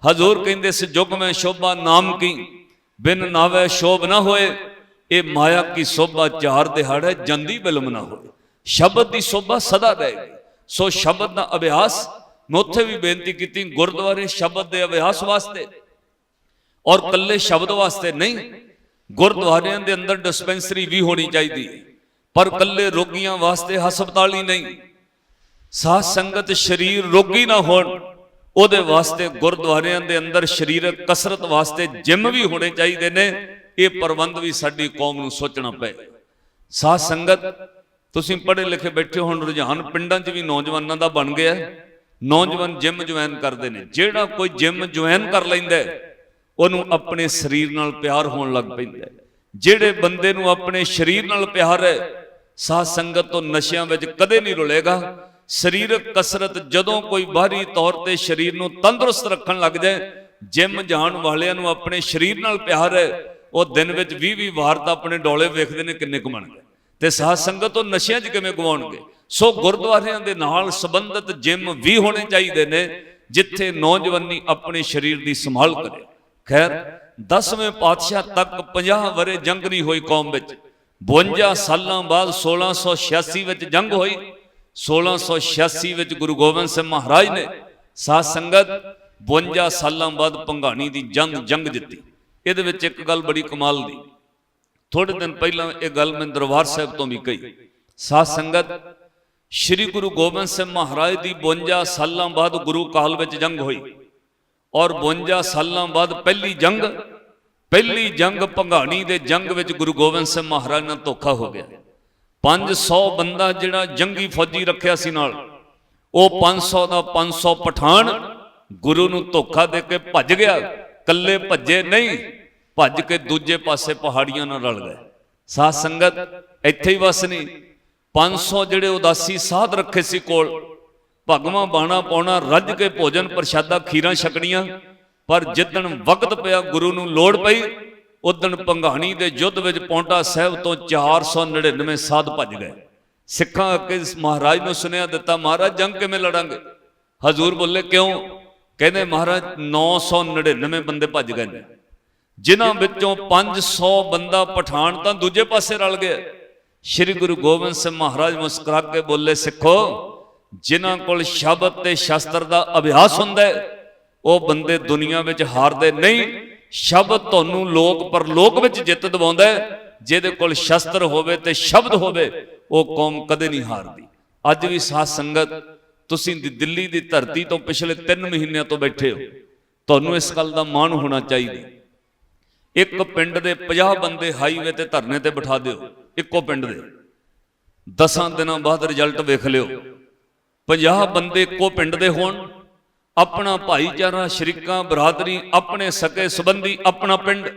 ਹਜ਼ੂਰ ਕਹਿੰਦੇ ਸੀ ਜੁਗ ਮੈਂ ਸ਼ੋਭਾ ਨਾਮ ਕੀ, ਬਿਨ ਨਾਵੇ ਸ਼ੋਭ ਨਾ ਹੋਏ। ਇਹ ਮਾਇਆ ਕੀ ਸ਼ੋਭਾ 4 ਦਿਹਾੜੇ ਜਾਂਦੀ ਬਿਲਮ ਨਾ ਹੋਏ। ਸ਼ਬਦ ਦੀ ਸ਼ੋਭਾ ਸਦਾ ਰਹੇਗੀ। ਸੋ ਸ਼ਬਦ ਦਾ ਅਭਿਆਸ, ਮੈਂ ਉੱਥੇ ਵੀ ਬੇਨਤੀ ਕੀਤੀ ਗੁਰਦੁਆਰੇ ਸ਼ਬਦ ਦੇ ਅਭਿਆਸ ਵਾਸਤੇ ਔਰ ਕੱਲੇ ਸ਼ਬਦ ਵਾਸਤੇ ਨਹੀਂ, ਗੁਰਦੁਆਰਿਆਂ ਦੇ ਅੰਦਰ ਡਿਸਪੈਂਸਰੀ ਵੀ ਹੋਣੀ ਚਾਹੀਦੀ ਹੈ, ਪਰ ਕੱਲੇ ਰੋਗੀਆਂ ਵਾਸਤੇ ਹਸਪਤਾਲ ਹੀ ਨਹੀਂ। ਸਾਧ ਸੰਗਤ, ਸਰੀਰ ਰੋਗੀ ਨਾ ਹੋਣ ਉਹਦੇ ਵਾਸਤੇ ਗੁਰਦੁਆਰਿਆਂ ਦੇ ਅੰਦਰ ਸਰੀਰਕ ਕਸਰਤ ਵਾਸਤੇ ਜਿਮ ਵੀ ਹੋਣੇ ਚਾਹੀਦੇ ਨੇ। ਇਹ ਪ੍ਰਬੰਧ ਵੀ ਸਾਡੀ ਕੌਮ ਨੂੰ ਸੋਚਣਾ ਪਏ। ਸਾਧ ਸੰਗਤ, ਤੁਸੀਂ ਪੜ੍ਹੇ ਲਿਖੇ ਬੈਠੇ, ਹੁਣ ਰੁਝਾਨ ਪਿੰਡਾਂ 'ਚ ਵੀ ਨੌਜਵਾਨਾਂ ਦਾ ਬਣ ਗਿਆ। ਨੌਜਵਾਨ ਜਿਮ ਜੁਆਇਨ ਕਰਦੇ ਨੇ। ਜਿਹੜਾ ਕੋਈ ਜਿਮ ਜੁਆਇਨ ਕਰ ਲੈਂਦਾ ਉਹਨੂੰ ਆਪਣੇ ਸਰੀਰ ਨਾਲ ਪਿਆਰ ਹੋਣ ਲੱਗ ਪੈਂਦਾ। ਜਿਹੜੇ ਬੰਦੇ ਨੂੰ ਆਪਣੇ ਸਰੀਰ ਨਾਲ ਪਿਆਰ ਹੈ, ਸਾਧ ਸੰਗਤ, ਤੋਂ ਨਸ਼ਿਆਂ ਵਿੱਚ ਕਦੇ ਨਹੀਂ ਰੁਲੇਗਾ। ਸਰੀਰਕ ਕਸਰਤ, ਜਦੋਂ ਕੋਈ ਬਾਹਰੀ ਤੌਰ ਤੇ ਸਰੀਰ ਨੂੰ ਤੰਦਰੁਸਤ ਰੱਖਣ ਲੱਗ ਜਾਏ, ਜਿਮ ਜਾਣ ਵਾਲਿਆਂ ਨੂੰ ਆਪਣੇ ਸਰੀਰ ਨਾਲ ਪਿਆਰ ਹੈ, ਉਹ ਦਿਨ ਵਿੱਚ 20-20 ਵਾਰ ਤਾਂ ਆਪਣੇ ਡੋਲੇ ਵੇਖਦੇ ਨੇ ਕਿੰਨੇ ਕਮਾਣਗੇ, ਤੇ ਸਾਧ ਸੰਗਤ ਉਹ ਨਸ਼ਿਆਂ 'ਚ ਕਿਵੇਂ ਗਵਾਉਣਗੇ। ਸੋ ਗੁਰਦੁਆਰਿਆਂ ਦੇ ਨਾਲ ਸੰਬੰਧਿਤ ਜਿਮ ਵੀ ਹੋਣੇ ਚਾਹੀਦੇ ਨੇ ਜਿੱਥੇ ਨੌਜਵਾਨੀ ਆਪਣੇ ਸਰੀਰ ਦੀ ਸੰਭਾਲ ਕਰੇ। ਖੈਰ, 10ਵੇਂ ਪਾਤਸ਼ਾਹ ਤੱਕ 50 ਵਰੇ ਜੰਗ ਨਹੀਂ ਹੋਈ ਕੌਮ ਵਿੱਚ। 52 ਸਾਲਾਂ ਬਾਅਦ 1686 ਵਿੱਚ ਜੰਗ ਹੋਈ। 1686 ਵਿੱਚ ਗੁਰੂ ਗੋਬਿੰਦ ਸਿੰਘ ਮਹਾਰਾਜ ਨੇ, ਸਾਧ ਸੰਗਤ, 52 ਸਾਲਾਂ ਬਾਅਦ ਭੰਗਾਣੀ ਦੀ ਜੰਗ ਜਿੱਤੀ। ਇਹਦੇ ਵਿੱਚ ਇੱਕ ਗੱਲ ਬੜੀ ਕਮਾਲ ਦੀ, ਥੋੜੇ ਦਿਨ ਪਹਿਲਾਂ ਇਹ ਗੱਲ ਮੈਂ ਦਰਬਾਰ ਸਾਹਿਬ ਤੋਂ ਵੀ ਕਹੀ। ਸਾਧ ਸੰਗਤ, ਸ਼੍ਰੀ ਗੁਰੂ ਗੋਬਿੰਦ ਸਿੰਘ ਮਹਾਰਾਜ ਦੀ 52 ਸਾਲਾਂ ਬਾਅਦ ਗੁਰੂ ਕਾਲ ਵਿੱਚ ਜੰਗ ਹੋਈ ਔਰ 52 ਸਾਲਾਂ ਬਾਅਦ ਪਹਿਲੀ ਜੰਗ ਭੰਗਾਣੀ ਦੇ ਜੰਗ ਵਿੱਚ ਗੁਰੂ ਗੋਬਿੰਦ ਸਿੰਘ ਮਹਾਰਾਜ ਨਾਲ ਧੋਖਾ ਹੋ ਗਿਆ। 500 ਬੰਦਾ ਜਿਹੜਾ ਜੰਗੀ ਫੌਜੀ ਰੱਖਿਆ ਸੀ ਨਾਲ, ਉਹ 500 ਦਾ 500 ਪਠਾਨ ਗੁਰੂ ਨੂੰ ਧੋਖਾ ਦੇ ਕੇ ਭੱਜ ਗਿਆ। ਕੱਲੇ ਭੱਜੇ ਨਹੀਂ, ਭੱਜ ਕੇ ਦੂਜੇ ਪਾਸੇ ਪਹਾੜੀਆਂ ਨਾਲ ਰਲ ਗਏ। ਸਾਧ ਸੰਗਤ, ਇੱਥੇ ਹੀ ਬਸ ਨਹੀਂ, 500 ਜਿਹੜੇ ਉਦਾਸੀ ਸਾਧ ਰੱਖੇ ਸੀ ਕੋਲ, ਭਗਵਾਂ ਬਾਣਾ ਪਾਉਣਾ, ਰੱਜ ਕੇ ਭੋਜਨ ਪ੍ਰਸ਼ਾਦਾ ਖੀਰਾਂ ਛਕਣੀਆਂ, ਪਰ ਜਿੱਦਣ ਵਕਤ ਪਿਆ ਗੁਰੂ ਨੂੰ ਲੋੜ ਪਈ, ਉਦਣ ਭੰਗਾਣੀ ਦੇ ਯੁੱਧ ਵਿੱਚ ਪੌਂਟਾ ਸਾਹਿਬ ਤੋਂ 499 ਸਾਧ ਭੱਜ ਗਏ। ਸਿੱਖਾਂ ਅੱਗੇ ਮਹਾਰਾਜ ਨੂੰ ਸੁਨੇਹਾ ਦਿੱਤਾ, ਮਹਾਰਾਜ ਜੰਗ ਕਿਵੇਂ ਲੜਾਂਗੇ? ਹਜ਼ੂਰ ਬੋਲੇ ਕਿਉਂ? ਕਹਿੰਦੇ ਮਹਾਰਾਜ 999 ਬੰਦੇ ਭੱਜ ਗਏ ਨੇ, ਜਿਨ੍ਹਾਂ ਵਿੱਚੋਂ 500 ਬੰਦਾ ਪਠਾਨ ਤਾਂ ਦੂਜੇ ਪਾਸੇ ਰਲ ਗਿਆ। ਸ਼੍ਰੀ ਗੁਰੂ ਗੋਬਿੰਦ ਸਿੰਘ ਮਹਾਰਾਜ ਮੁਸਕਰਾ ਕੇ ਬੋਲੇ, ਸਿੱਖੋ, ਜਿਨ੍ਹਾਂ ਕੋਲ ਸ਼ਬਦ ਤੇ ਸ਼ਸਤਰ ਦਾ ਅਭਿਆਸ ਹੁੰਦਾ ਉਹ ਬੰਦੇ ਦੁਨੀਆ ਵਿੱਚ ਹਾਰਦੇ ਨਹੀਂ। ਸ਼ਬਦ ਤੁਹਾਨੂੰ ਲੋਕ ਪਰਲੋਕ ਵਿੱਚ ਜਿੱਤ ਦਿਵਾਉਂਦਾ। ਜਿਹਦੇ ਕੋਲ ਸ਼ਸਤਰ ਹੋਵੇ ਤੇ ਸ਼ਬਦ ਹੋਵੇ ਉਹ ਕੌਮ ਕਦੇ ਨਹੀਂ ਹਾਰਦੀ। ਅੱਜ ਵੀ ਸਾਧ ਸੰਗਤ ਤੁਸੀਂ ਦਿੱਲੀ ਦੀ ਧਰਤੀ ਤੋਂ ਪਿਛਲੇ 3 ਮਹੀਨਿਆਂ ਤੋਂ ਬੈਠੇ ਹੋ, ਤੁਹਾਨੂੰ ਇਸ ਗੱਲ ਦਾ ਮਾਣ ਹੋਣਾ ਚਾਹੀਦਾ। ਇੱਕ ਪਿੰਡ ਦੇ 50 ਬੰਦੇ ਹਾਈਵੇ ਤੇ ਧਰਨੇ ਤੇ ਬਿਠਾ ਦਿਓ, ਇੱਕੋ ਪਿੰਡ ਦੇ, 10 ਦਿਨਾਂ ਬਾਅਦ ਰਿਜ਼ਲਟ ਵੇਖ ਲਿਓ। 50 ਬੰਦੇ ਇੱਕੋ ਪਿੰਡ ਦੇ ਹੋਣ, ਆਪਣਾ ਭਾਈਚਾਰਾ, ਸ਼ਰੀਕਾਂ, ਬਰਾਦਰੀ, ਆਪਣੇ ਸਕੇ ਸੰਬੰਧੀ, ਆਪਣਾ ਪਿੰਡ,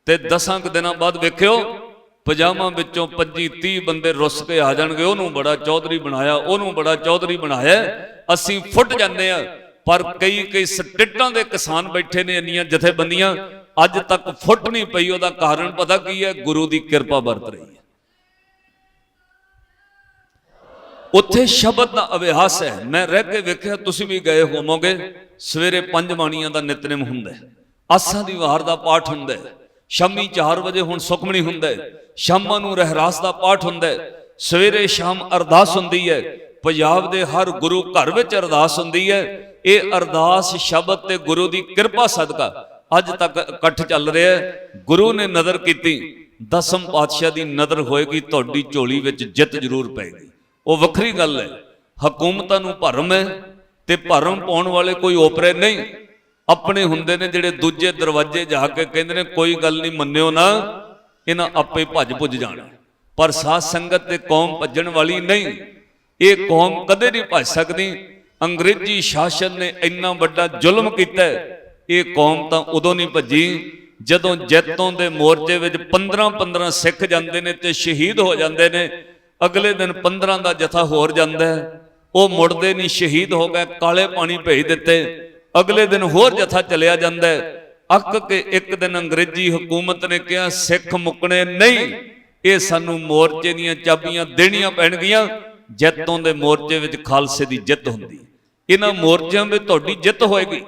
ਤੇ 10 ਦਿਨਾਂ ਬਾਅਦ ਵੇਖਿਓ 50 ਵਿੱਚੋਂ 25-30 ਬੰਦੇ ਰੁੱਸ ਕੇ ਆ ਜਾਣਗੇ, ਉਹਨੂੰ ਬੜਾ ਚੌਧਰੀ ਬਣਾਇਆ, ਉਹਨੂੰ ਬੜਾ ਚੌਧਰੀ ਬਣਾਇਆ। ਅਸੀਂ ਫੁੱਟ ਜਾਂਦੇ ਆ, ਪਰ ਕਈ ਸਟੇਟਾਂ ਦੇ ਕਿਸਾਨ ਬੈਠੇ ਨੇ, ਇੰਨੀਆਂ ਜਥੇਬੰਦੀਆਂ, ਅੱਜ ਤੱਕ ਫੁੱਟ ਨਹੀਂ ਪਈ। ਉਹਦਾ ਕਾਰਨ ਪਤਾ ਕੀ ਹੈ? ਗੁਰੂ ਦੀ ਕਿਰਪਾ ਵਰਤ ਰਹੀ ਹੈ। ਉੱਥੇ ਸ਼ਬਦ ਦਾ ਅਭਿਆਸ ਹੈ। ਮੈਂ ਰਹਿ ਕੇ ਵੇਖਿਆ, ਤੁਸੀਂ ਵੀ ਗਏ ਹੋਵੋਗੇ। ਸਵੇਰੇ 5 ਬਾਣੀਆਂ ਦਾ ਨਿਤਨੇਮ ਹੁੰਦਾ ਹੈ, ਆਸਾਂ ਦੀ ਵਾਰ ਦਾ ਪਾਠ ਹੁੰਦਾ ਹੈ, ਸ਼ਾਮੀ 4 ਵਜੇ ਹੁਣ ਸੁਖਮਣੀ ਹੁੰਦਾ ਹੈ, ਸ਼ਾਮਾਂ ਨੂੰ ਰਹਿਰਾਸ ਦਾ ਪਾਠ ਹੁੰਦਾ ਹੈ, ਸਵੇਰੇ ਸ਼ਾਮ ਅਰਦਾਸ ਹੁੰਦੀ ਹੈ। ਪੰਜਾਬ ਦੇ ਹਰ ਗੁਰੂ ਘਰ ਵਿੱਚ ਅਰਦਾਸ ਹੁੰਦੀ ਹੈ। ਇਹ ਅਰਦਾਸ ਸ਼ਬਦ ਤੇ ਗੁਰੂ ਦੀ ਕਿਰਪਾ ਸਦਕਾ ਅੱਜ ਤੱਕ ਇਕੱਠ ਚੱਲ ਰਿਹਾ ਹੈ। ਗੁਰੂ ਨੇ ਨਜ਼ਰ ਕੀਤੀ, 10ਮ ਪਾਤਸ਼ਾਹ ਦੀ ਨਜ਼ਰ ਹੋਏਗੀ, ਤੁਹਾਡੀ ਝੋਲੀ ਵਿੱਚ ਜਿੱਤ ਜ਼ਰੂਰ ਪਏਗੀ। ਉਹ ਵੱਖਰੀ ਗੱਲ ਹੈ। ਹਕੂਮਤਾਂ ਨੂੰ ਭਰਮ ਹੈ, ਤੇ ਭਰਮ ਪਾਉਣ ਵਾਲੇ ਕੋਈ ਓਪਰੇ ਨਹੀਂ। ਆਪਣੇ ਹੁੰਦੇ ਨੇ ਜਿਹੜੇ ਦੂਜੇ ਦਰਵਾਜ਼ੇ ਜਾ ਕੇ ਕਹਿੰਦੇ ਨੇ ਕੋਈ ਗੱਲ ਨਹੀਂ, ਮੰਨਿਓ ਨਾ, ਇਹਨਾਂ ਆਪੇ ਭੱਜ ਭੁੱਜ ਜਾਣਾ। ਪਰ ਸਾਧ ਸੰਗਤ ਤੇ ਕੌਮ ਭੱਜਣ ਵਾਲੀ ਨਹੀਂ। ਇਹ ਕੌਮ ਕਦੇ ਨਹੀਂ ਭੱਜ ਸਕਦੀ। ਅੰਗਰੇਜ਼ੀ ਸ਼ਾਸਨ ਨੇ ਇੰਨਾ ਵੱਡਾ ਜ਼ੁਲਮ ਕੀਤਾ, ਇਹ ਕੌਮ ਤਾਂ ਉਦੋਂ ਨਹੀਂ ਭੱਜੀ ਜਦੋਂ ਜੈਤੋਂ ਦੇ ਮੋਰਚੇ ਵਿੱਚ 15-15 ਸਿੱਖ ਜਾਂਦੇ ਨੇ ਤੇ ਸ਼ਹੀਦ ਹੋ ਜਾਂਦੇ ਨੇ। ਅਗਲੇ ਦਿਨ 15 ਦਾ ਜਥਾ ਹੋਰ ਜਾਂਦਾ, ਉਹ ਮੁੜਦੇ ਨਹੀਂ, ਸ਼ਹੀਦ ਹੋ ਗਏ, ਕਾਲੇ ਪਾਣੀ ਭੇਜ ਦਿੱਤੇ। ਅਗਲੇ ਦਿਨ ਹੋਰ ਜਥਾ ਚਲਿਆ ਜਾਂਦਾ। ਅੱਕ ਕੇ ਇੱਕ ਦਿਨ ਅੰਗਰੇਜ਼ੀ ਹਕੂਮਤ ਨੇ ਕਿਹਾ ਸਿੱਖ ਮੁੱਕਣੇ ਨਹੀਂ, ਇਹ ਸਾਨੂੰ ਮੋਰਚੇ ਦੀਆਂ ਚਾਬੀਆਂ ਦੇਣੀਆਂ ਪੈਣਗੀਆਂ। ਜੈਤੋਂ ਦੇ ਮੋਰਚੇ ਵਿੱਚ ਖਾਲਸੇ ਦੀ ਜਿੱਤ ਹੁੰਦੀ, ਇਹਨਾਂ ਮੋਰਚਿਆਂ ਵਿੱਚ ਤੁਹਾਡੀ ਜਿੱਤ ਹੋਏਗੀ।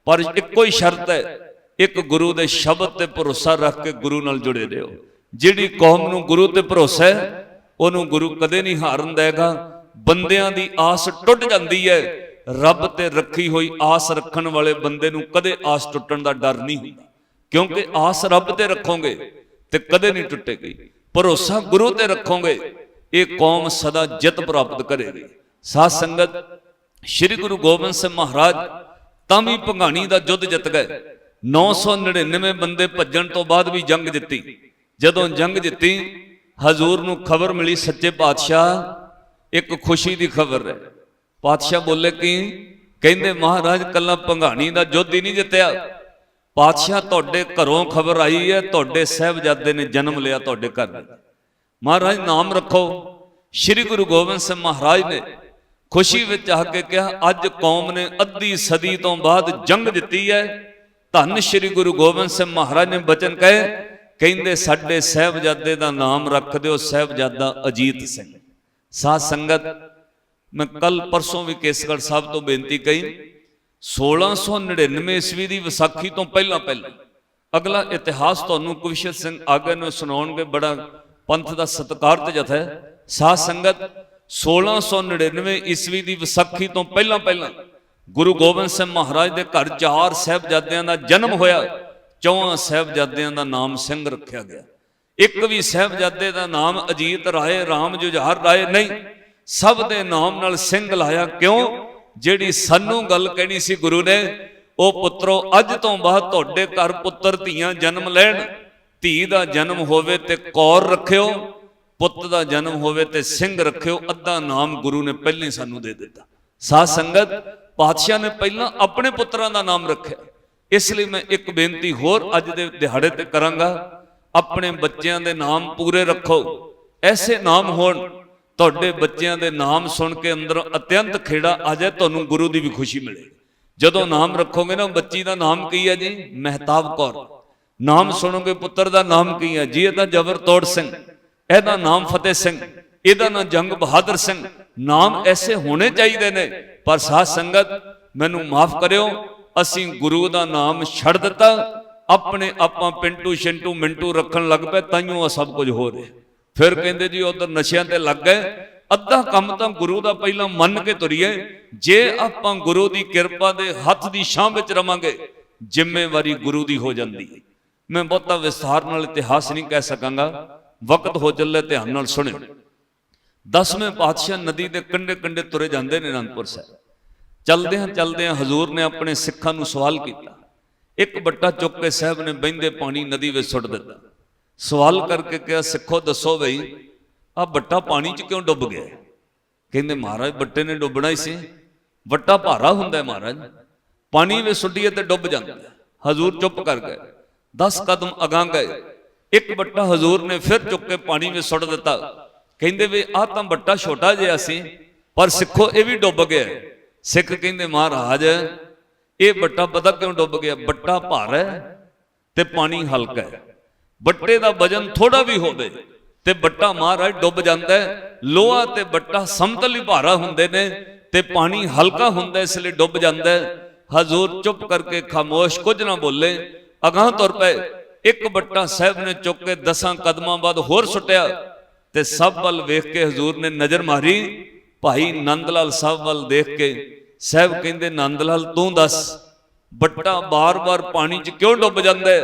ਪਰ ਇੱਕੋ ਹੀ ਸ਼ਰਤ ਹੈ, ਇੱਕ ਗੁਰੂ ਦੇ ਸ਼ਬਦ ਤੇ ਭਰੋਸਾ ਰੱਖ ਕੇ ਗੁਰੂ ਨਾਲ ਜੁੜੇ ਰਹੋ। ਜਿਹੜੀ ਕੌਮ ਨੂੰ ਗੁਰੂ ਤੇ ਭਰੋਸਾ ਹੈ, ਉਹਨੂੰ ਗੁਰੂ ਕਦੇ ਨਹੀਂ ਹਾਰਨ ਦੇਗਾ। ਬੰਦਿਆਂ ਦੀ ਆਸ ਟੁੱਟ ਜਾਂਦੀ ਹੈ, ਰੱਬ ਤੇ ਰੱਖੀ ਹੋਈ ਆਸ ਰੱਖਣ ਵਾਲੇ ਬੰਦੇ ਨੂੰ ਕਦੇ ਆਸ ਟੁੱਟਣ ਦਾ ਡਰ ਨਹੀਂ ਹੁੰਦਾ, ਕਿਉਂਕਿ ਆਸ ਰੱਬ ਤੇ ਰੱਖੋਗੇ ਤੇ ਕਦੇ ਨਹੀਂ ਟੁੱਟੇਗੀ। ਭਰੋਸਾ ਗੁਰੂ ਤੇ ਰੱਖੋਗੇ, ਇਹ ਕੌਮ ਸਦਾ ਜਿੱਤ ਪ੍ਰਾਪਤ ਕਰੇਗੀ। ਸਾਧ ਸੰਗਤ, ਸ੍ਰੀ ਗੁਰੂ ਗੋਬਿੰਦ ਸਿੰਘ ਮਹਾਰਾਜ ਤਾਂ ਵੀ ਭੰਗਾਣੀ ਦਾ ਯੁੱਧ ਜਿੱਤ ਗਏ। 999 ਬੰਦੇ ਭੱਜਣ ਤੋਂ ਬਾਅਦ ਵੀ ਜੰਗ ਜਿੱਤੀ। ਜਦੋਂ ਜੰਗ ਜਿੱਤੀ, ਹਜ਼ੂਰ ਨੂੰ ਖਬਰ ਮਿਲੀ, ਸੱਚੇ ਪਾਤਸ਼ਾਹ ਇੱਕ ਖੁਸ਼ੀ ਦੀ ਖਬਰ ਹੈ। ਪਾਤਸ਼ਾਹ ਬੋਲੇ ਕੀ? ਕਹਿੰਦੇ ਮਹਾਰਾਜ ਕੱਲਾ ਭੰਗਾਣੀ ਦਾ ਯੁੱਧ ਹੀ ਨਹੀਂ ਜਿੱਤਿਆ, ਪਾਤਸ਼ਾਹ ਤੁਹਾਡੇ ਘਰੋਂ ਖਬਰ ਆਈ ਹੈ, ਤੁਹਾਡੇ ਸਾਹਿਬਜ਼ਾਦੇ ਨੇ ਜਨਮ ਲਿਆ ਤੁਹਾਡੇ ਘਰ। ਮਹਾਰਾਜ ਨਾਮ ਰੱਖੋ। ਸ੍ਰੀ ਗੁਰੂ ਗੋਬਿੰਦ ਸਿੰਘ ਮਹਾਰਾਜ ਨੇ ਖੁਸ਼ੀ ਵਿੱਚ ਆ ਕੇ ਕਿਹਾ, ਅੱਜ ਕੌਮ ਨੇ ਅੱਧੀ ਸਦੀ ਤੋਂ ਬਾਅਦ ਜੰਗ ਜਿੱਤੀ ਹੈ। ਧੰਨ ਸ੍ਰੀ ਗੁਰੂ ਗੋਬਿੰਦ ਸਿੰਘ ਮਹਾਰਾਜ ਨੇ ਬਚਨ ਕਹੇ, ਕਹਿੰਦੇ ਸਾਡੇ ਸਾਹਿਬਜ਼ਾਦੇ ਦਾ ਨਾਮ ਰੱਖ ਦਿਓ, ਸਾਹਿਬਜ਼ਾਦਾ ਅਜੀਤ ਸਿੰਘ। ਸਾਧ ਸੰਗਤ, ਮੈਂ ਕੱਲ ਪਰਸੋਂ ਵੀ ਕੇਸਗੜ੍ਹ ਸਾਹਿਬ ਤੋਂ ਬੇਨਤੀ ਕਹੀ, 1699 ਈਸਵੀ ਦੀ ਵਿਸਾਖੀ ਤੋਂ ਪਹਿਲਾਂ ਅਗਲਾ ਇਤਿਹਾਸ ਤੁਹਾਨੂੰ ਕੁਵਿਸ਼ਤ ਸਿੰਘ ਆਗੇ ਨੂੰ ਸੁਣਾਉਣਗੇ। ਬੜਾ ਪੰਥ ਦਾ ਸਤਿਕਾਰਤ ਜਥਾ ਹੈ। ਸਾਧ ਸੰਗਤ, 1699 ਈਸਵੀ ਦੀ ਵਿਸਾਖੀ ਤੋਂ ਪਹਿਲਾਂ ਗੁਰੂ ਗੋਬਿੰਦ ਸਿੰਘ ਮਹਾਰਾਜ ਦੇ ਘਰ 4 ਸਾਹਿਬਜ਼ਾਦਿਆਂ ਦਾ ਜਨਮ ਹੋਇਆ। 4 ਸਾਹਿਬਜ਼ਾਦਿਆਂ ਦਾ ਨਾਮ ਸਿੰਘ ਰੱਖਿਆ ਗਿਆ। ਇੱਕ ਵੀ ਸਾਹਿਬਜ਼ਾਦੇ ਦਾ ਨਾਮ ਅਜੀਤ ਰਾਏ, ਰਾਮ ਜੁਝਾਰ ਰਾਏ ਨਹੀਂ, ਸਭ ਦੇ ਨਾਮ ਨਾਲ ਸਿੰਘ ਲਾਇਆ। ਕਿਉਂ? ਜਿਹੜੀ ਸਾਨੂੰ ਗੱਲ ਕਹਿਣੀ ਸੀ ਗੁਰੂ ਨੇ, ਉਹ ਪੁੱਤਰੋ ਅੱਜ ਤੋਂ ਬਾਅਦ ਤੁਹਾਡੇ ਘਰ ਪੁੱਤਰ ਧੀਆਂ ਜਨਮ ਲੈਣ। ਧੀ ਦਾ ਜਨਮ ਹੋਵੇ ਤੇ ਕੌਰ ਰੱਖਿਓ, ਪੁੱਤ ਦਾ ਜਨਮ ਹੋਵੇ ਤੇ ਸਿੰਘ ਰੱਖਿਓ। ਅੱਧਾ ਨਾਮ ਗੁਰੂ ਨੇ ਪਹਿਲਾਂ ਹੀ ਸਾਨੂੰ ਦੇ ਦਿੱਤਾ। ਸਾਧ ਸੰਗਤ, ਪਾਤਸ਼ਾਹ ਨੇ ਪਹਿਲਾਂ ਆਪਣੇ ਪੁੱਤਰਾਂ ਦਾ ਨਾਮ ਰੱਖਿਆ। ਇਸ ਲਈ ਮੈਂ ਇੱਕ ਬੇਨਤੀ ਹੋਰ ਅੱਜ ਦੇ ਦਿਹਾੜੇ ਤੇ ਕਰਾਂਗਾ, ਆਪਣੇ ਬੱਚਿਆਂ ਦੇ ਨਾਮ ਪੂਰੇ ਰੱਖੋ। ਐਸੇ ਨਾਮ ਹੋਣ ਤੁਹਾਡੇ ਬੱਚਿਆਂ ਦੇ ਨਾਮ ਸੁਣ ਕੇ ਅੰਦਰ ਅਤਿਅੰਤ ਖੇੜਾ ਆ ਜਾਏ, ਤੁਹਾਨੂੰ ਗੁਰੂ ਦੀ ਵੀ ਖੁਸ਼ੀ ਮਿਲੇ। ਜਦੋਂ ਨਾਮ ਰੱਖੋਗੇ ਨਾ, ਬੱਚੀ ਦਾ ਨਾਮ ਕੀ ਹੈ ਜੀ? ਮਹਿਤਾਬ ਕੌਰ। ਨਾਮ ਸੁਣੋਗੇ ਪੁੱਤਰ ਦਾ ਨਾਮ ਕੀ ਹੈ ਜੀ? ਇਹਦਾ ਜ਼ਬਰ ਤੋੜ ਸਿੰਘ, ਇਹਦਾ ਨਾਮ ਫਤਿਹ ਸਿੰਘ, ਇਹਦਾ ਨਾਮ ਜੰਗ ਬਹਾਦਰ ਸਿੰਘ। ਨਾਮ ਐਸੇ ਹੋਣੇ ਚਾਹੀਦੇ ਨੇ। ਪਰ ਸਾਧ ਸੰਗਤ, ਮੈਨੂੰ ਮਾਫ ਕਰਿਓ, ਅਸੀਂ ਗੁਰੂ ਦਾ ਨਾਮ ਛੱਡ ਦਿੱਤਾ, ਆਪਣੇ ਆਪਾਂ ਪਿੰਟੂ ਸ਼ਿੰਟੂ ਮਿੰਟੂ ਰੱਖਣ ਲੱਗ ਪਏ, ਤਾਈਓ ਸਭ ਕੁਝ ਹੋ ਰਿਹਾ। ਫਿਰ ਕਹਿੰਦੇ ਜੀ ਉਧਰ ਨਸ਼ਿਆਂ ਤੇ ਲੱਗ ਗਏ। ਅੱਧਾ ਕੰਮ ਤਾਂ ਗੁਰੂ ਦਾ ਪਹਿਲਾਂ ਮੰਨ ਕੇ ਤੁਰੀਏ। ਜੇ ਆਪਾਂ ਗੁਰੂ ਦੀ ਕਿਰਪਾ ਦੇ ਹੱਥ ਦੀ ਛਾਂ ਵਿੱਚ ਰਵਾਂਗੇ, ਜ਼ਿੰਮੇਵਾਰੀ ਗੁਰੂ ਦੀ ਹੋ ਜਾਂਦੀ ਹੈ। ਮੈਂ ਬਹੁਤਾ ਵਿਸਥਾਰ ਨਾਲ ਇਤਿਹਾਸ ਨਹੀਂ ਕਹਿ ਸਕਾਂਗਾ, ਵਕਤ ਹੋ ਚੱਲੇ, ਧਿਆਨ ਨਾਲ ਸੁਣਿਓ। 10वें पातशाह नदी के कंढे कंढे तुरे जाते हैं आनंदपुर साहब। चलद्या हजूर ने अपने सिखां नूं सवाल किया। एक बट्टा चुक के साहब ने बहिंदे पानी नदी में सुट दिता। सवाल करके कहा, सिखो दसो बई आ बट्टा पानी च क्यों डुब गया? कहते महाराज बट्टे ने डुबना ही सी, बट्टा भारा हुंदा है महाराज, पानी में सुटिए तो डुब जाता है। हजूर चुप कर गए। 10 कदम अगां गए, एक बट्टा हजूर ने फिर चुक के पानी में सुट दिता। कहते वे आ तां बट्टा छोटा जिहा सी, पर सिखो ये भी डुब गया। सिख कहते महाराज ये बट्टा पता क्यों डुब गया? बट्टा भारा है ते पानी हल्का है। बट्टे का वजन थोड़ा भी होवे ते बट्टा महाराज डुब जाता है। लोहा ते बट्टा समतल ही भारा हुंदे ने ते पानी हल्का हुंदा है, इसलिए डुब जाता है। हजूर चुप करके खामोश कुछ ना बोले, अगां तुर पे। एक बट्टा साहब ने चुक के 10 कदमां बाद होर सुटिया ते सब वल वेख के हजूर ने नजर मारी। भाई नंद लाल साहब वल देख के साहब कहंदे, नंद लाल तू दस बट्टा बार बार पानी च क्यों डुब जाता है?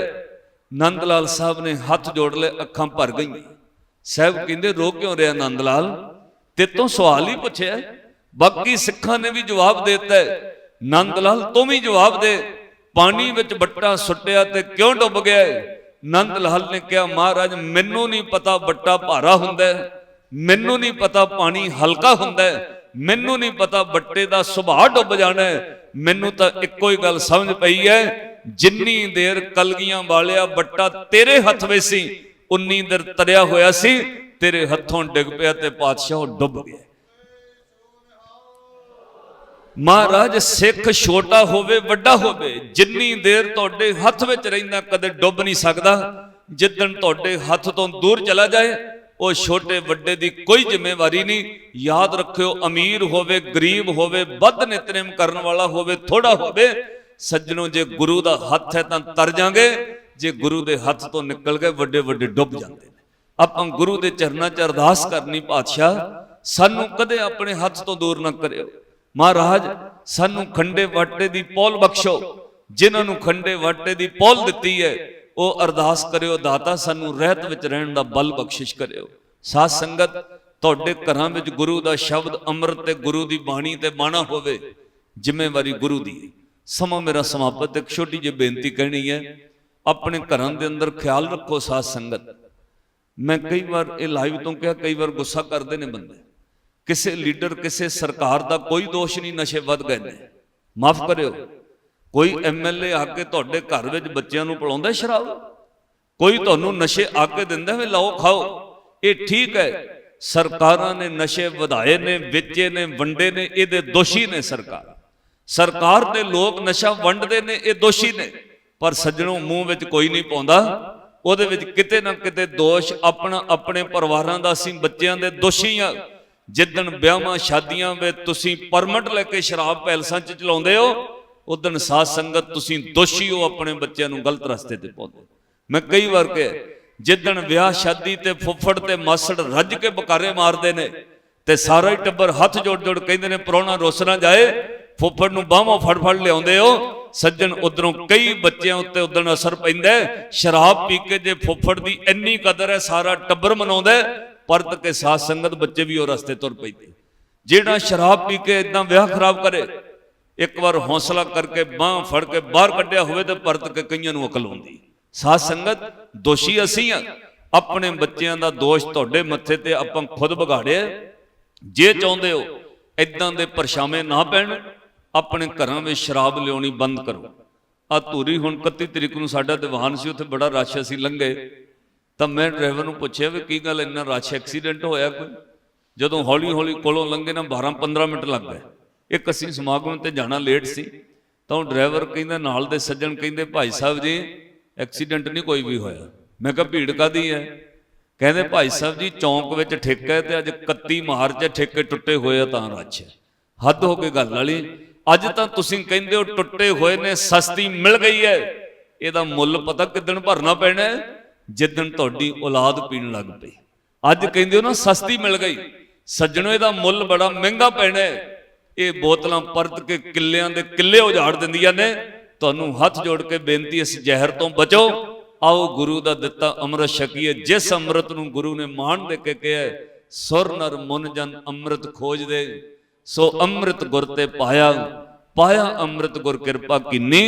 नंद लाल साहब ने हाथ जोड़ ले, अखां भर गई। साहब कहंदे रो क्यों रहा नंद लाल? ते तो सवाल ही पूछे। बाकी सिखां ने भी जवाब देता है, नंद लाल तू भी जवाब दे, पानी विच बट्टा सुटिया ते क्यों डुब गया है? नंद लाल ने कहा, महाराज मैनू नहीं पता बट्टा भारा हुंदा है, मैनू नहीं पता पानी हल्का हुंदा है, मैनू नहीं पता बट्टे दा सुभाव डुब जाना है। मैनू तां इक्को ही गल समझ पई है, जिन्नी देर कलगियां वालिया बट्टा तेरे हथ में सी, उन्नी देर तरिया होया सी, तेरे हथों डिग पिया ते पातशाह डुब गया। महाराज सिख छोटा होवे वड्डा होवे, जिन्नी देर तुहाडे हथ विच रहिंदा कदे डुब नहीं सकदा। जिद्दन तुहाडे हथ तो दूर चला जाए वो छोटे वड्डे दी कोई जिम्मेवारी नहीं। याद रखियो, अमीर होवे गरीब होवे, बद नितनेम करने वाला होवे थोड़ा होवे, सज्जनों जे गुरु दा हथ है तां तर जांगे, जे गुरु दे हथ तो निकल गए वड्डे वड्डे डुब जांदे ने। आपां गुरु दे चरनां च अरदास करनी, पातशाह सानू कदे अपने हथ तो दूर ना करियो। महाराज सानू खंडे वाटे दी पौल बख्शो, जिन्हां नू खंडे वाटे दी पौल दित्ती है वो अरदास करियो, दाता सानू रहत विच रहण दा बल बख्शिश करियो। साध संगत तुहाडे घरां विच गुरु दा शब्द अमृत ते गुरु दी बाणी ते बाणा होवे, जिम्मेवारी गुरु दी। समा मेरा समापत, एक छोटी जी बेनती कहनी है, अपने घरां दे अंदर ख्याल रखो। साध संगत मैं कई बार ये लाइव तो कहा, कई बार गुस्सा करते ने बंदे, किसी लीडर किसी सरकार का कोई दोष नहीं, नशे वध गए ने, माफ करियो। कोई MLA आके तुहाडे घर विच बच्चियां नूं पिलाउंदा शराब, कोई तुहानूं नशे आके दिंदा वे लाओ खाओ, ये ठीक है। सरकारां ने नशे वधाए ने, वेचे ने, वंडे ने, ये दोषी ने। सरकार दे लोग नशा वंडदे ने, ये दोषी ने। पर सज्जणों मूँह विच कोई नहीं पाउंदा, ਉਹਦੇ ਵਿੱਚ ਕਿਤੇ ਨਾ ਕਿਤੇ ਦੋਸ਼ ਆਪਣਾ ਆਪਣੇ ਪਰਿਵਾਰਾਂ ਦਾ ਅਸੀਂ ਬੱਚਿਆਂ ਦੇ ਦੋਸ਼ੀ ਆ। ਜਿੱਦਣ ਵਿਆਹਾਂ ਸ਼ਾਦੀਆਂ ਵਿੱਚ ਤੁਸੀਂ ਪਰਮਿਟ ਲੈ ਕੇ ਸ਼ਰਾਬ ਪੈਲਸਾਂ 'ਚ ਚਲਾਉਂਦੇ ਹੋ, ਉਦਣ ਸਾਧ ਸੰਗਤ ਤੁਸੀਂ ਦੋਸ਼ੀ ਹੋ, ਆਪਣੇ ਬੱਚਿਆਂ ਨੂੰ ਗਲਤ ਰਸਤੇ ਤੇ ਪਾਉਂਦੇ। ਮੈਂ ਕਈ ਵਾਰ ਕਿਹਾ, ਜਿੱਦਣ ਵਿਆਹ ਸ਼ਾਦੀ ਤੇ ਫੁੱਫੜ ਤੇ ਮਾਸੜ ਰੱਜ ਕੇ ਬਕਾਰੇ ਮਾਰਦੇ ਨੇ ਤੇ ਸਾਰਾ ਹੀ ਟੱਬਰ ਹੱਥ ਜੋੜ ਜੋੜ ਕਹਿੰਦੇ ਨੇ ਪ੍ਰਾਹੁਣਾ ਰੁੱਸ ਨਾ ਜਾਏ, ਫੁੱਫੜ ਨੂੰ ਬਾਹਾਂ ਫੜ ਫੜ ਲਿਆਉਂਦੇ ਹੋ, सज्जन उधरों कई बच्चों उत्ते उदण असर पैंदा है। शराब पी के जे फुफड़ दी इन्नी कदर है, सारा टब्बर मनाउंदा है, परत के साथ संगत बच्चे भी और रस्ते तुर पैंदे। जिहड़ा शराब पी के इदां विआह खराब करे, एक बार हौसला करके बांह फड़ के बाहर कढ़िया होवे ते परत के कईयां नूं अकल आउंदी। साध संगत दोषी असीं आ, अपने बच्चों का दोष तुहाडे मत्थे ते आपां खुद बिगाड़िआ। जे चाहुंदे हो इदां दे परछावें ना पैण, अपने घरों में शराब लियानी बंद करो। आ धूरी हुण 31 तरीक नूं साडा दीवान सी, उत्थे बड़ा रश असीं लंघे तां मैं ड्राइवर नूं पुछिआ भी की गल इन्ना रश, एक्सीडेंट होया कोई? जदों हौली हौली कोलों लंघे ना 12-15 मिनट लग गए। एक असीं समागम ते जाना लेट सी तां ड्राइवर कहिंदा, नाल दे सज्जण कहिंदे भाई साहब जी एक्सीडेंट नहीं कोई भी होया। मैं कहा भीड़ काहदी है? कहंदे भाई साहब जी चौंक विच ठेका है ते अज 31 मार्च ठेके टुੱਟੇ होए तां रश है। हद हो गई गल वाली। अज तो तुसीं कहंदे हो टुੱਟੇ होए ने, सस्ती मिल गई है, ਇਹਦਾ ਮੁੱਲ पता किदन भरना पैना है? जिदन तुहाडी औलाद पीण लग पई। अज कहंदे हो ना सस्ती मिल गई, सज्जणों ਇਹਦਾ मुੱਲ बड़ा महंगा पैना है। ये बोतलां परत के किल्लियां दे किल्ले उजाड़ दिंदियां ने। तुहानूं हथ जोड़ के बेनती, इस जहर तो बचो, आओ गुरु दा दिता अमृत छकीए। जिस अमृत नूं गुरु ने मान दे के कहा ਸੁਰ ਨਰ ਮੁਨ ਜਨ ਅੰਮ੍ਰਿਤ ਖੋਜਦੇ, ਸੋ ਅੰਮ੍ਰਿਤ ਗੁਰ ਤੇ ਪਾਇਆ, ਪਾਇਆ ਅੰਮ੍ਰਿਤ ਗੁਰ ਕਿਰਪਾ ਕੀਨੀ,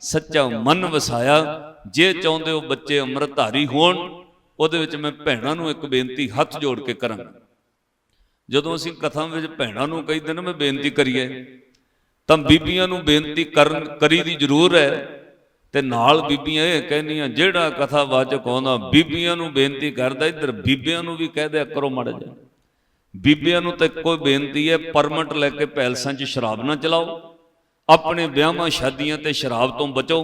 ਸੱਚਾ ਮਨ ਵਸਾਇਆ। ਜੇ ਚਾਹੁੰਦੇ ਹੋ ਬੱਚੇ ਅੰਮ੍ਰਿਤਧਾਰੀ ਹੋਣ, ਉਹਦੇ ਵਿੱਚ ਮੈਂ ਭੈਣਾਂ ਨੂੰ ਇੱਕ ਬੇਨਤੀ ਹੱਥ ਜੋੜ ਕੇ ਕਰਾਂਗਾ। ਜਦੋਂ ਅਸੀਂ ਕਥਾ ਵਿੱਚ ਭੈਣਾਂ ਨੂੰ ਕਹਿੰਦੇ ਨਾ ਮੈਂ ਬੇਨਤੀ ਕਰੀਏ, ਤਾਂ ਬੀਬੀਆਂ ਨੂੰ ਬੇਨਤੀ ਕਰੀ ਦੀ ਜ਼ਰੂਰ ਹੈ, ਤੇ ਨਾਲ ਬੀਬੀਆਂ ਇਹ ਕਹਿੰਦੀਆਂ ਜਿਹੜਾ ਕਥਾ ਵਾਚਕ ਆਉਂਦਾ ਬੀਬੀਆਂ ਨੂੰ ਬੇਨਤੀ ਕਰਦਾ, ਇੱਧਰ ਬੀਬੀਆਂ ਨੂੰ ਵੀ ਕਹਿ ਦਿਆ ਕਰੋ ਮਾੜਾ ਜਿਹਾ। ਬੀਬੀਆਂ ਨੂੰ ਤਾਂ ਇੱਕੋ ਬੇਨਤੀ ਹੈ, ਪਰਮਿਟ ਲੈ ਕੇ ਪੈਲਸਾਂ 'ਚ ਸ਼ਰਾਬ ਨਾ ਚਲਾਓ, ਆਪਣੇ ਵਿਆਹਾਂ ਸ਼ਾਦੀਆਂ ਤੇ ਸ਼ਰਾਬ ਤੋਂ ਬਚੋ,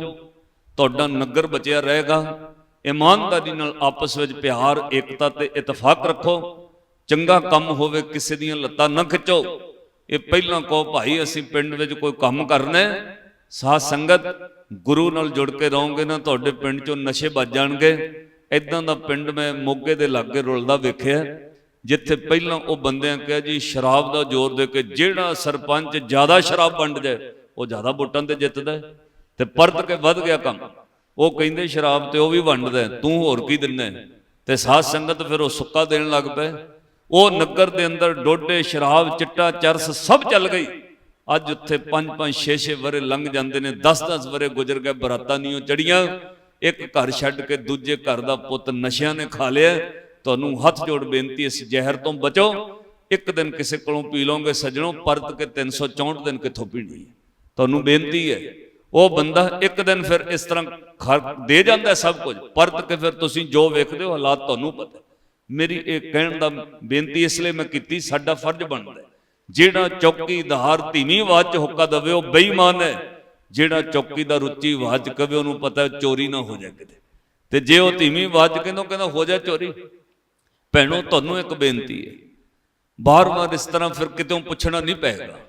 ਤੁਹਾਡਾ ਨਗਰ ਬਚਿਆ ਰਹੇਗਾ। ਇਮਾਨਦਾਰੀ ਨਾਲ ਆਪਸ ਵਿੱਚ ਪਿਆਰ, ਏਕਤਾ ਤੇ ਇਤਫਾਕ ਰੱਖੋ। ਚੰਗਾ ਕੰਮ ਹੋਵੇ ਕਿਸੇ ਦੀਆਂ ਲੱਤਾਂ ਨਾ ਖਿੱਚੋ। ਇਹ ਪਹਿਲਾਂ ਕਹੋ ਭਾਈ ਅਸੀਂ ਪਿੰਡ ਵਿੱਚ ਕੋਈ ਕੰਮ ਕਰਨਾ, ਸਾਧ ਸੰਗਤ ਗੁਰੂ ਨਾਲ ਜੁੜ ਕੇ ਰਹੋਗੇ ਨਾ, ਤੁਹਾਡੇ ਪਿੰਡ 'ਚੋਂ ਨਸ਼ੇ ਵੱਜ ਜਾਣਗੇ। ਇਦਾਂ ਦਾ ਪਿੰਡ ਮੈਂ ਮੋਗੇ ਦੇ ਲਾਗੇ ਰੁਲਦਾ ਵੇਖਿਆ, ਜਿੱਥੇ ਪਹਿਲਾਂ ਉਹ ਬੰਦਿਆਂ ਕਿਹਾ ਜੀ ਸ਼ਰਾਬ ਦਾ ਜ਼ੋਰ ਦੇ ਕੇ ਜਿਹੜਾ ਸਰਪੰਚ ਜ਼ਿਆਦਾ ਸ਼ਰਾਬ ਵੰਡ ਜਾਏ ਉਹ ਜ਼ਿਆਦਾ ਵੋਟਾਂ ਤੇ ਜਿੱਤਦਾ, ਤੇ ਪਰਤ ਕੇ ਵੱਧ ਗਿਆ ਕੰਮ। ਉਹ ਕਹਿੰਦੇ ਸ਼ਰਾਬ ਤੇ ਉਹ ਵੀ ਵੰਡਦਾ, ਤੂੰ ਹੋਰ ਕੀ ਦਿੰਦਾ? ਤੇ ਸਾਧ ਸੰਗਤ ਫਿਰ ਉਹ ਸੁੱਕਾ ਦੇਣ ਲੱਗ ਪਏ। ਉਹ ਨਗਰ ਦੇ ਅੰਦਰ ਡੋਡੇ, ਸ਼ਰਾਬ, ਚਿੱਟਾ, ਚਰਸ ਸਭ ਚੱਲ ਗਈ। ਅੱਜ ਉੱਥੇ 5-5 6-6 ਵਰੇ ਲੰਘ ਜਾਂਦੇ ਨੇ, 10-10 ਵਰੇ ਗੁਜ਼ਰ ਗਏ, ਬਰਾਤਾਂ ਨਹੀਂ ਚੜੀਆਂ। ਇੱਕ ਘਰ ਛੱਡ ਕੇ ਦੂਜੇ ਘਰ ਦਾ ਪੁੱਤ ਨਸ਼ਿਆਂ ਨੇ ਖਾ ਲਿਆ। ਤੁਹਾਨੂੰ ਹੱਥ ਜੋੜ ਬੇਨਤੀ, ਇਸ ਜ਼ਹਿਰ ਤੋਂ ਬਚੋ। ਇੱਕ ਦਿਨ ਕਿਸੇ ਕੋਲੋਂ ਪੀ ਲਓਗੇ ਸੱਜਣੋ, ਪਰਤ ਕੇ 364 ਦਿਨ ਕਿੱਥੋਂ ਪੀਣੀ ਹੈ? ਤੁਹਾਨੂੰ ਬੇਨਤੀ ਹੈ। ਉਹ ਬੰਦਾ ਇੱਕ ਦਿਨ ਫਿਰ ਇਸ ਤਰ੍ਹਾਂ ਦੇ ਜਾਂਦਾ ਸਭ ਕੁਝ, ਪਰਤ ਕੇ ਫਿਰ ਤੁਸੀਂ ਜੋ ਵੇਖਦੇ ਹੋ ਹਾਲਾਤ ਤੁਹਾਨੂੰ ਪਤਾ। ਮੇਰੀ ਇਹ ਕਹਿਣ ਦਾ ਬੇਨਤੀ ਇਸ ਲਈ ਮੈਂ ਕੀਤੀ, ਸਾਡਾ ਫਰਜ਼ ਬਣਦਾ ਜਿਹੜਾ ਚੌਕੀਦਾਰ ਧੀਮੀ ਆਵਾਜ਼ 'ਚ ਹੁੱਕਾ ਦੇਵੇ ਉਹ ਬੇਈਮਾਨ ਹੈ। ਜਿਹੜਾ ਚੌਕੀਦਾਰ ਉੱਚੀ ਆਵਾਜ਼ 'ਚ ਕਵੇ ਉਹਨੂੰ ਪਤਾ ਚੋਰੀ ਨਾ ਹੋ ਜਾਏ ਕਿਤੇ, ਤੇ ਜੇ ਉਹ ਧੀਮੀ ਆਵਾਜ਼ 'ਚ ਕਹਿੰਦਾ ਹੋ ਜਾ ਚੋਰੀ। ਭੈਣੋ ਤੁਹਾਨੂੰ ਇੱਕ ਬੇਨਤੀ ਹੈ, ਬਾਰ-ਬਾਰ ਇਸ ਤਰ੍ਹਾਂ ਫਿਰ ਕਿਤੋਂ ਪੁੱਛਣਾ ਨਹੀਂ ਪਏਗਾ।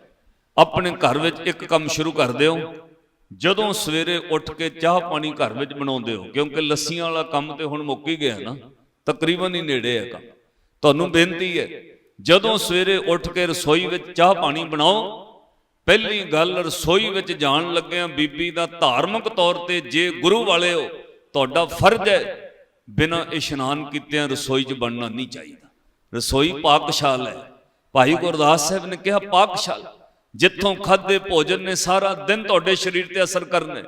ਆਪਣੇ ਘਰ ਵਿੱਚ ਇੱਕ ਕੰਮ ਸ਼ੁਰੂ ਕਰ ਦਿਓ। ਜਦੋਂ ਸਵੇਰੇ ਉੱਠ ਕੇ ਚਾਹ ਪਾਣੀ ਘਰ ਵਿੱਚ ਬਣਾਉਂਦੇ ਹੋ, ਕਿਉਂਕਿ ਲੱਸੀਆਂ ਵਾਲਾ ਕੰਮ ਤੇ ਹੁਣ ਮੁੱਕ ਹੀ ਗਿਆ ਨਾ, ਤਕਰੀਬਨ ਹੀ ਨੇੜੇ ਹੈ ਕੰਮ। ਤੁਹਾਨੂੰ ਬੇਨਤੀ ਹੈ ਜਦੋਂ ਸਵੇਰੇ ਉੱਠ ਕੇ ਰਸੋਈ ਵਿੱਚ ਚਾਹ ਪਾਣੀ ਬਣਾਓ, ਪਹਿਲੀ ਗੱਲ ਰਸੋਈ ਵਿੱਚ ਜਾਣ ਲੱਗਿਆਂ ਬੀਬੀ ਦਾ ਧਾਰਮਿਕ ਤੌਰ ਤੇ ਜੇ ਗੁਰੂ ਵਾਲੇ ਹੋ, ਤੁਹਾਡਾ ਫਰਜ਼ ਹੈ ਬਿਨਾਂ ਇਸ਼ਨਾਨ ਕੀਤਿਆਂ ਰਸੋਈ 'ਚ ਬਣਨਾ ਨਹੀਂ ਚਾਹੀਦਾ। ਰਸੋਈ ਪਾਕਸ਼ਾਲ ਹੈ। ਭਾਈ ਗੁਰਦਾਸ ਸਾਹਿਬ ਨੇ ਕਿਹਾ ਪਾਕਸ਼ਾਲ, ਜਿੱਥੋਂ ਖਾਦੇ ਭੋਜਨ ਨੇ ਸਾਰਾ ਦਿਨ ਤੁਹਾਡੇ ਸਰੀਰ ਤੇ ਅਸਰ ਕਰਨਾ,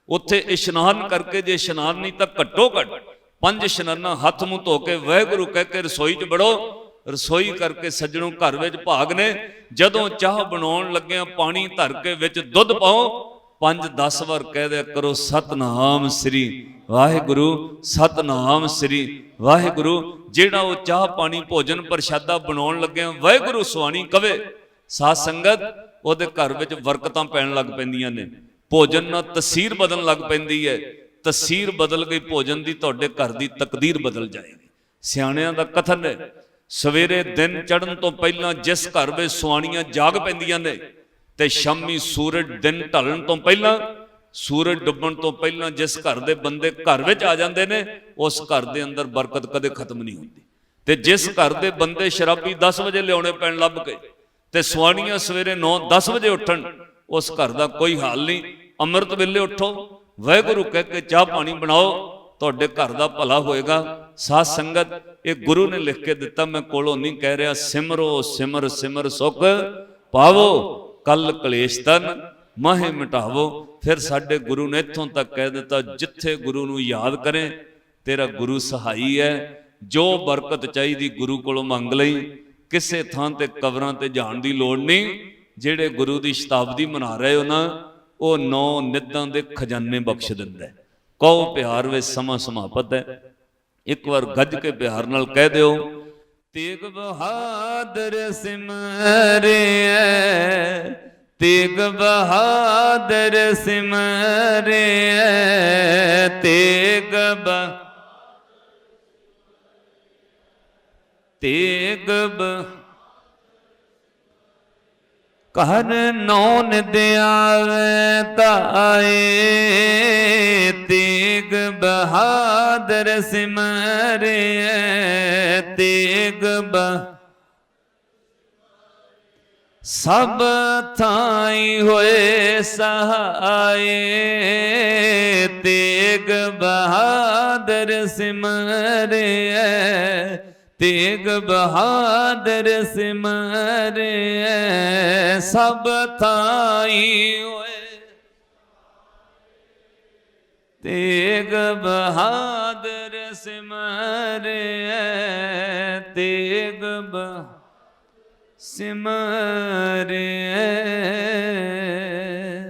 ਉੱਥੇ ਇਸ਼ਨਾਨ ਕਰਕੇ, ਜੇ ਇਸ਼ਨਾਨ ਨਹੀਂ ਤਾਂ ਘੱਟੋ ਘੱਟ 5 ਇਸ਼ਨਾਨਾਂ ਹੱਥ ਮੂੰਹ ਧੋ ਕੇ ਵਾਹਿਗੁਰੂ ਕਹਿ ਕੇ ਰਸੋਈ 'ਚ ਵੜੋ। ਰਸੋਈ ਕਰਕੇ ਸੱਜਣੋਂ ਘਰ ਵਿੱਚ ਭਾਗ ਨੇ। ਜਦੋਂ ਚਾਹ ਬਣਾਉਣ ਲੱਗਿਆਂ ਪਾਣੀ ਧਰ ਕੇ ਵਿੱਚ ਦੁੱਧ ਪਾਓ, 5-10 ਵਾਰ ਕਹਿ ਦਿਆ ਕਰੋ ਸਤਨਾਮ ਸ੍ਰੀ ਵਾਹਿਗੁਰੂ, ਸਤਨਾਮ ਸ੍ਰੀ ਵਾਹਿਗੁਰੂ। ਜਿਹੜਾ ਉਹ ਚਾਹ ਪਾਣੀ ਭੋਜਨ ਪ੍ਰਸ਼ਾਦਾ ਬਣਾਉਣ ਲੱਗਿਆਂ ਵਾਹਿਗੁਰੂ ਸੁਆਣੀ ਕਵੇ, ਸਾਧ ਸੰਗਤ ਉਹਦੇ ਘਰ ਵਿੱਚ ਬਰਕਤਾਂ ਪੈਣ ਲੱਗ ਪੈਂਦੀਆਂ ਨੇ। ਭੋਜਨ ਨਾਲ ਤਸੀਰ ਬਦਲਣ ਲੱਗ ਪੈਂਦੀ ਹੈ। ਤਸੀਰ ਬਦਲ ਗਈ ਭੋਜਨ ਦੀ, ਤੁਹਾਡੇ ਘਰ ਦੀ ਤਕਦੀਰ ਬਦਲ ਜਾਏਗੀ। ਸਿਆਣਿਆਂ ਦਾ ਕਥਨ ਹੈ, ਸਵੇਰੇ ਦਿਨ ਚੜ੍ਹਨ ਤੋਂ ਪਹਿਲਾਂ ਜਿਸ ਘਰ ਵਿੱਚ ਸੁਆਣੀਆਂ ਜਾਗ ਪੈਂਦੀਆਂ ਨੇ, ਤੇ ਸ਼ਾਮੀ ਸੂਰਜ ਦਿਨ ਢਲਣ ਤੋਂ ਪਹਿਲਾਂ, ਸੂਰਜ ਡੁੱਬਣ ਤੋਂ ਪਹਿਲਾਂ ਜਿਸ ਘਰ ਦੇ ਬੰਦੇ ਘਰ ਵਿੱਚ ਆ ਜਾਂਦੇ ਨੇ, ਉਸ ਘਰ ਦੇ ਅੰਦਰ ਬਰਕਤ ਕਦੇ ਖਤਮ ਨਹੀਂ ਹੁੰਦੀ। ਤੇ ਜਿਸ ਘਰ ਦੇ ਬੰਦੇ ਸ਼ਰਾਬੀ 10 ਵਜੇ ਲਿਆਉਣੇ ਪੈਣ ਲੱਭ ਕੇ, ਤੇ ਸੁਆਣੀਆਂ ਸਵੇਰੇ 9-10 ਵਜੇ ਉੱਠਣ, ਉਸ ਘਰ ਦਾ ਕੋਈ ਹਾਲ ਨਹੀਂ। ਅੰਮ੍ਰਿਤ ਵੇਲੇ ਉੱਠੋ, ਵਾਹਿਗੁਰੂ ਕਹਿ ਕੇ ਚਾਹ ਪਾਣੀ ਬਣਾਓ, ਤੁਹਾਡੇ ਘਰ ਦਾ ਭਲਾ ਹੋਏਗਾ। ਸਾਧ ਸੰਗਤ ਇਹ ਗੁਰੂ ਨੇ ਲਿਖ ਕੇ ਦਿੱਤਾ, ਮੈਂ ਕੋਲੋਂ ਨਹੀਂ ਕਹਿ ਰਿਹਾ। ਸਿਮਰੋ ਸਿਮਰ ਸਿਮਰ ਸੁਖ ਪਾਵੋ, ਕੱਲ ਕਲੇਸ਼ ਤਨ ਮਾਹੇ ਮਿਟਾਵੋ। ਫਿਰ ਸਾਡੇ ਗੁਰੂ ਨੇ ਇੱਥੋਂ ਤੱਕ ਕਹਿ ਦਿੱਤਾ, ਜਿੱਥੇ ਗੁਰੂ ਨੂੰ ਯਾਦ ਕਰੇ ਤੇਰਾ ਗੁਰੂ ਸਹਾਈ ਹੈ। ਜੋ ਬਰਕਤ ਚਾਹੀਦੀ ਗੁਰੂ ਕੋਲੋਂ ਮੰਗ ਲਈ। ਕਿਸੇ ਥਾਂ ਤੇ ਕਬਰਾਂ ਤੇ ਜਾਣ ਦੀ ਲੋੜ ਨਹੀਂ। ਜਿਹੜੇ ਗੁਰੂ ਦੀ ਸ਼ਤਾਬਦੀ ਮਨਾ ਰਹੇ ਹੋ ਨਾ, ਉਹ 9 ਨਿੱਦਾਂ ਦੇ ਖਜ਼ਾਨੇ ਬਖਸ਼ ਦਿੰਦਾ। ਕਹੋ ਪਿਆਰ ਵਿੱਚ ਸਮਾਂ ਸਮਾਪਤ ਹੈ। ਇੱਕ ਵਾਰ ਗੱਜ ਕੇ ਪਿਆਰ ਨਾਲ ਕਹਿ ਦਿਓ, ਤੇਗ ਬਹਾਦਰ ਸਿਮਰਿਐ, ਤੇਗ ਬਹਾਦਰ ਸਿਮਰਿਐ, ਤੇਗ ਤੇਗ ਘਰ 9 ਨਿਦ ਆਵੇ ਤਾਏ, ਤੇਗ ਬਹਾਦਰ ਸਿਮਰਿਐ, ਤੇਗ ਸਭ ਥਾਈ ਹੋਏ ਸਹਾਏ, ਤੇਗ ਬਹਾਦਰ ਸਿਮਰਿਐ, तेग बहादुर सिमरे सब थाई होए। तेग बहादुर सिमरे तेग सिमरे